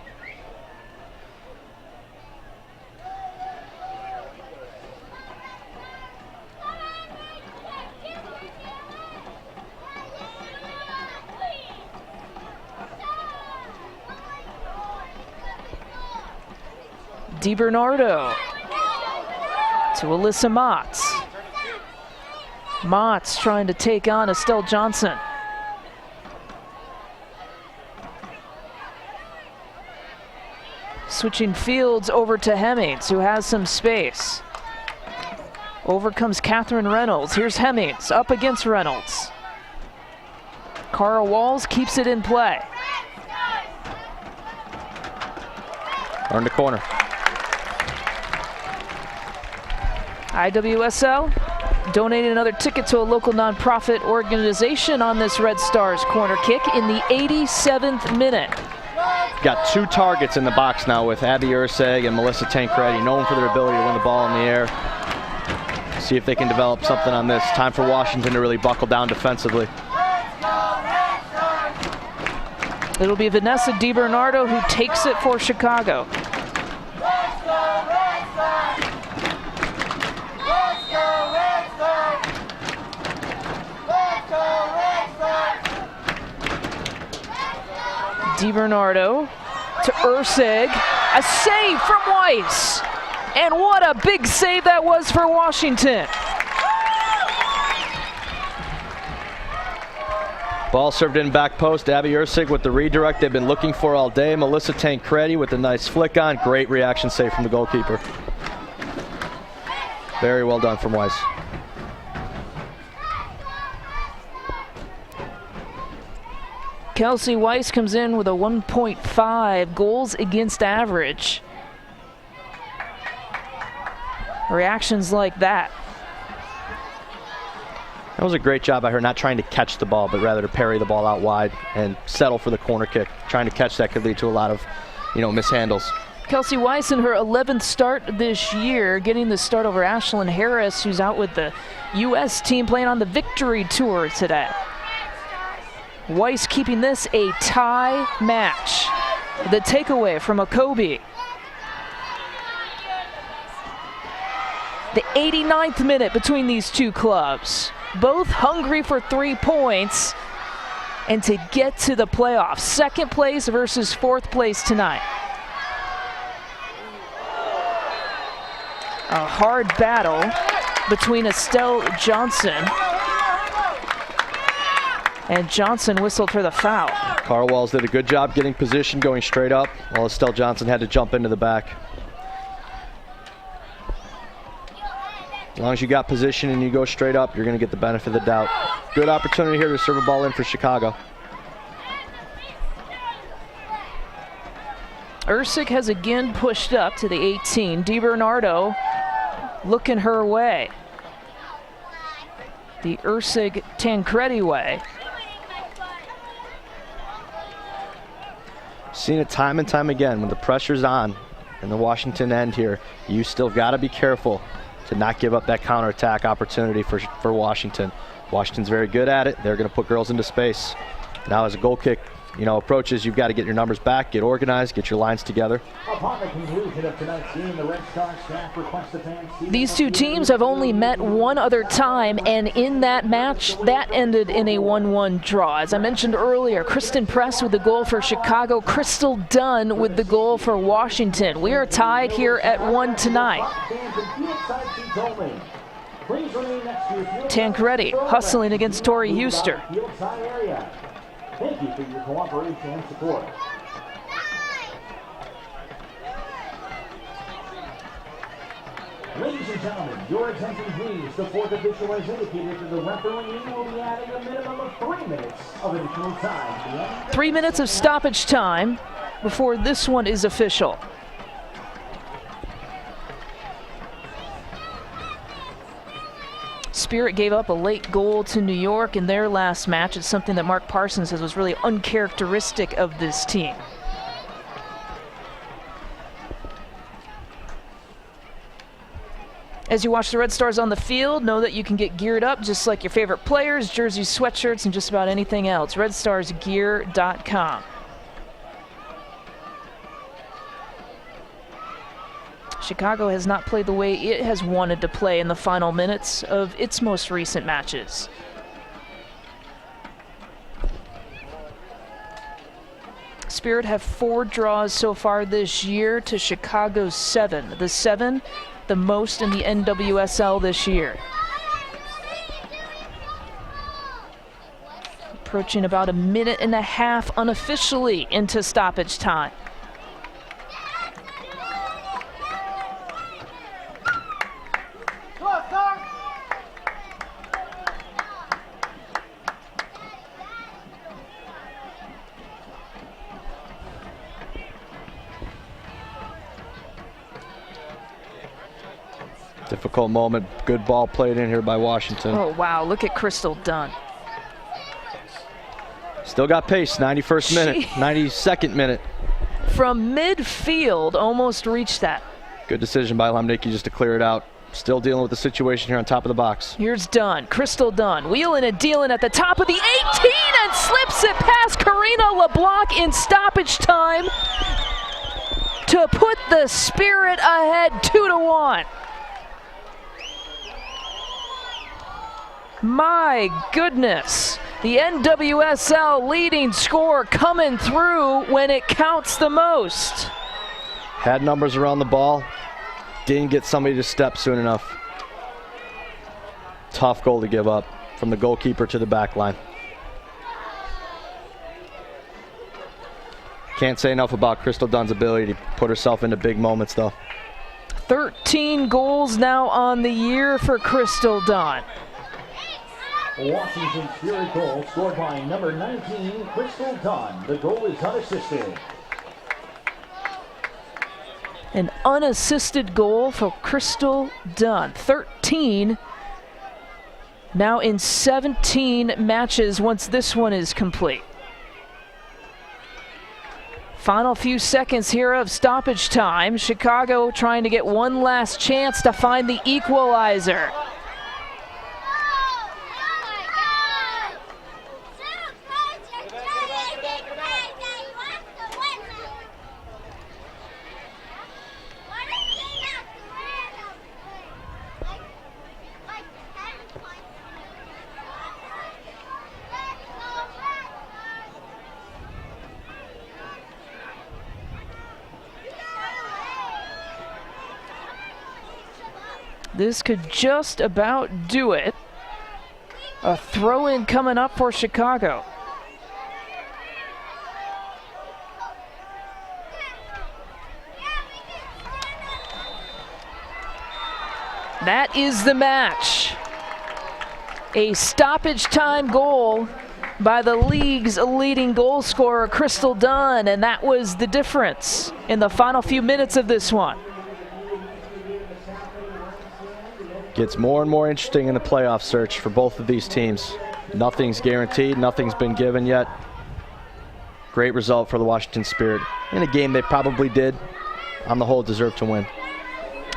DiBernardo to Alyssa Motz. Motz trying to take on Estelle Johnson. Switching fields over to Hemmings, who has some space. Over comes Catherine Reynolds. Here's Hemmings up against Reynolds. Cara Walls keeps it in play. Turn the corner. IWSL donating another ticket to a local nonprofit organization on this Red Stars corner kick in the 87th minute. Got 2 targets in the box now with Abby Ursig and Melissa Tancredi, known for their ability to win the ball in the air. See if they can develop something on this. Time for Washington to really buckle down defensively. It'll be Vanessa DiBernardo who takes it for Chicago. DiBernardo to Ursig, a save from Weiss, and what a big save that was for Washington. Ball served in back post. Abby Ursig with the redirect they've been looking for all day. Melissa Tancredi with a nice flick on. Great reaction save from the goalkeeper. Very well done from Weiss. Kelsey Weiss comes in with a 1.5 goals against average. Reactions like that. That was a great job by her, not trying to catch the ball, but rather to parry the ball out wide and settle for the corner kick. Trying to catch that could lead to a lot of, mishandles. Kelsey Weiss in her 11th start this year, getting the start over Ashlyn Harris, who's out with the U.S. team playing on the Victory Tour today. Weiss keeping this a tie match. The takeaway from Okobi. The 89th minute between these two clubs. Both hungry for 3 points and to get to the playoffs. Second place versus 4th place tonight. A hard battle between Estelle Johnson, and Johnson whistled for the foul. Cara Walls did a good job getting position, going straight up, while Estelle Johnson had to jump into the back. As long as you got position and you go straight up, you're going to get the benefit of the doubt. Good opportunity here to serve a ball in for Chicago. Ursig has again pushed up to the 18. DiBernardo looking her way. The Ursig Tancredi way. Seen it time and time again. When the pressure's on in the Washington end here, you still got to be careful to not give up that counterattack opportunity for Washington. Washington's very good at it. They're going to put girls into space. Now as a goal kick, approaches, you've got to get your numbers back, get organized, get your lines together. Upon the conclusion of tonight's game, the Red Star staff requests the fans. These two teams have only met one other time, and in that match, that ended in a 1-1 draw. As I mentioned earlier, Kristen Press with the goal for Chicago, Crystal Dunn with the goal for Washington. We are tied here at 1 tonight. Tancredi hustling against Tori Huster. Thank you for your cooperation and support. Ladies and gentlemen, your attention please. The fourth official has indicated that the referee will be adding a minimum of 3 minutes of additional time. 3 minutes of stoppage time before this one is official. Spirit gave up a late goal to New York in their last match. It's something that Mark Parsons says was really uncharacteristic of this team. As you watch the Red Stars on the field, know that you can get geared up just like your favorite players, jerseys, sweatshirts, and just about anything else. RedStarsGear.com. Chicago has not played the way it has wanted to play in the final minutes of its most recent matches. Spirit have 4 draws so far this year to Chicago's 7. The 7, the most in the NWSL this year. Approaching about a minute and a half unofficially into stoppage time. Difficult moment. Good ball played in here by Washington. Oh, wow. Look at Crystal Dunn. Still got pace. 91st minute. 92nd minute. From midfield, almost reached that. Good decision by Lemnicki just to clear it out. Still dealing with the situation here on top of the box. Here's Dunn. Crystal Dunn. Wheeling and dealing at the top of the 18 and slips it past Karina LeBlanc in stoppage time to put the Spirit ahead 2-1. My goodness, the NWSL leading scorer coming through when it counts the most. Had numbers around the ball, didn't get somebody to step soon enough. Tough goal to give up from the goalkeeper to the back line. Can't say enough about Crystal Dunn's ability to put herself into big moments though. 13 goals now on the year for Crystal Dunn. Washington Spirit goal scored by number 19, Crystal Dunn. The goal is unassisted. An unassisted goal for Crystal Dunn. 13 now in 17 matches once this one is complete. Final few seconds here of stoppage time. Chicago trying to get one last chance to find the equalizer. This could just about do it. A throw-in coming up for Chicago. That is the match. A stoppage time goal by the league's leading goal scorer, Crystal Dunn, and that was the difference in the final few minutes of this one. Gets more and more interesting in the playoff search for both of these teams. Nothing's guaranteed, nothing's been given yet. Great result for the Washington Spirit in a game they probably did, on the whole, deserve to win.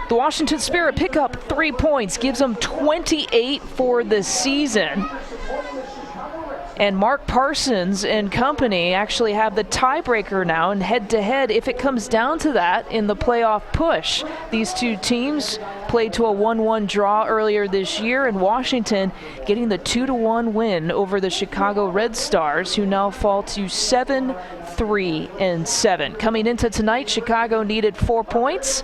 The Washington Spirit pick up 3 points, gives them 28 for the season. And Mark Parsons and company actually have the tiebreaker now and head-to-head if it comes down to that in the playoff push. These two teams played to a 1-1 draw earlier this year, and Washington getting the 2-1 win over the Chicago Red Stars, who now fall to 7-3-7. Coming into tonight, Chicago needed 4 points.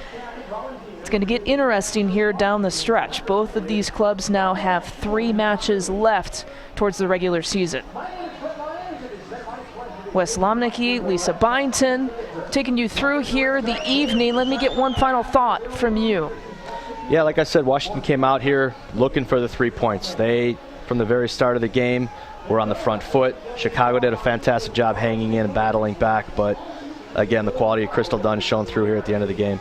It's going to get interesting here down the stretch. Both of these clubs now have 3 matches left towards the regular season. Wes Lomnicki, Lisa Byington, taking you through here the evening. Let me get one final thought from you. Yeah, like I said, Washington came out here looking for the 3 points. They, from the very start of the game, were on the front foot. Chicago did a fantastic job hanging in and battling back, but again, the quality of Crystal Dunn shone through here at the end of the game.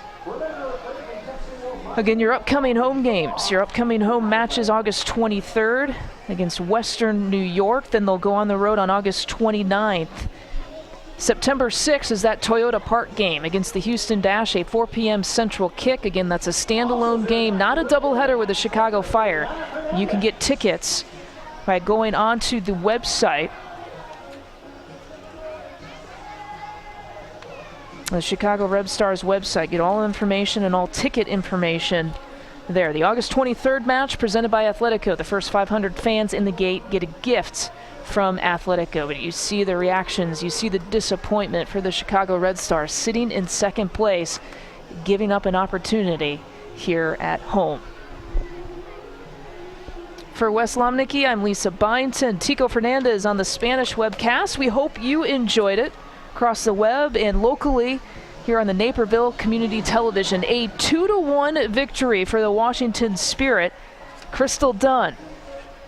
Again, your upcoming home games, your upcoming home matches August 23rd against Western New York. Then they'll go on the road on August 29th. September 6th is that Toyota Park game against the Houston Dash, a 4 p.m. Central kick. Again, that's a standalone game, not a doubleheader with the Chicago Fire. You can get tickets by going onto the website, the Chicago Red Stars website. Get all information and all ticket information there. The August 23rd match presented by Athletico. The first 500 fans in the gate get a gift from Athletico. But you see the reactions, you see the disappointment for the Chicago Red Stars sitting in second place, giving up an opportunity here at home. For Wes Lomnicki, I'm Lisa Byington. Tico Fernandez on the Spanish webcast. We hope you enjoyed it across the web and locally here on the Naperville Community Television. A 2-1 victory for the Washington Spirit. Crystal Dunn,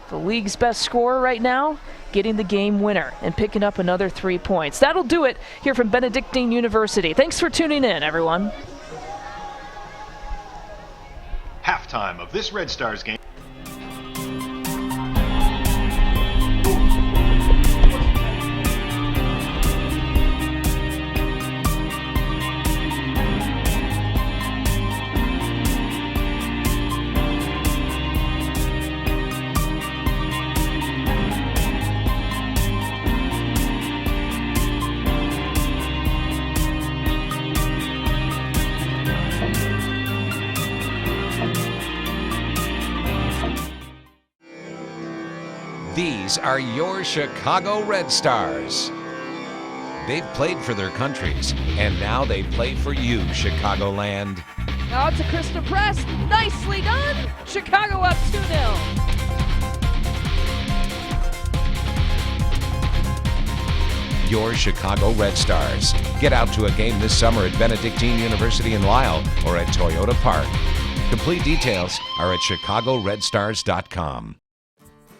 the league's best scorer right now, getting the game winner and picking up another 3 points. That'll do it here from Benedictine University. Thanks for tuning in, everyone. Halftime of this Red Stars game. These are your Chicago Red Stars. They've played for their countries, and now they play for you, Chicagoland. Out to Krista Press. Nicely done. Chicago up 2-0. Your Chicago Red Stars. Get out to a game this summer at Benedictine University in Lisle or at Toyota Park. Complete details are at chicagoredstars.com.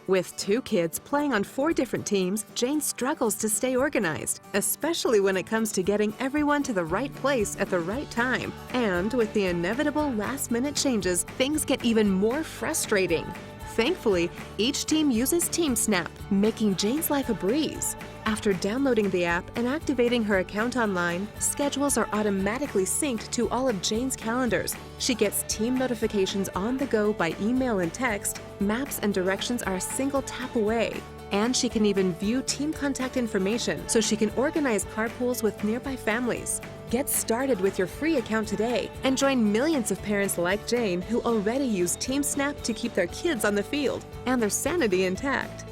With 2 kids playing on 4 different teams, Jane struggles to stay organized, especially when it comes to getting everyone to the right place at the right time. And with the inevitable last-minute changes, things get even more frustrating. Thankfully, each team uses TeamSnap, making Jane's life a breeze. After downloading the app and activating her account online, schedules are automatically synced to all of Jane's calendars. She gets team notifications on the go by email and text. Maps and directions are a single tap away. And she can even view team contact information so she can organize carpools with nearby families. Get started with your free account today and join millions of parents like Jane who already use TeamSnap to keep their kids on the field and their sanity intact.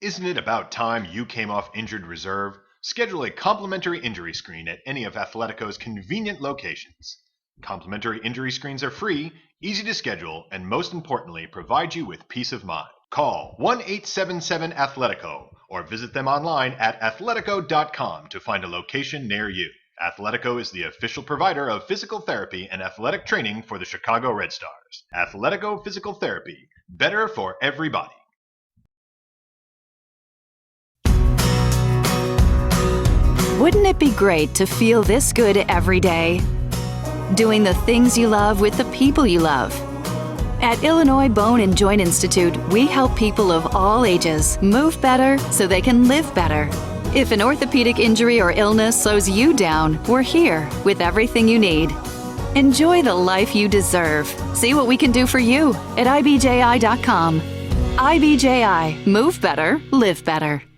Isn't it about time you came off injured reserve? Schedule a complimentary injury screen at any of Athletico's convenient locations. Complimentary injury screens are free, easy to schedule, and most importantly, provide you with peace of mind. Call 1-877-ATHLETICO or visit them online at athletico.com to find a location near you. Athletico is the official provider of physical therapy and athletic training for the Chicago Red Stars. Athletico Physical Therapy, better for everybody. Wouldn't it be great to feel this good every day? Doing the things you love with the people you love. At Illinois Bone and Joint Institute, we help people of all ages move better so they can live better. If an orthopedic injury or illness slows you down, we're here with everything you need. Enjoy the life you deserve. See what we can do for you at IBJI.com. IBJI. Move better, live better.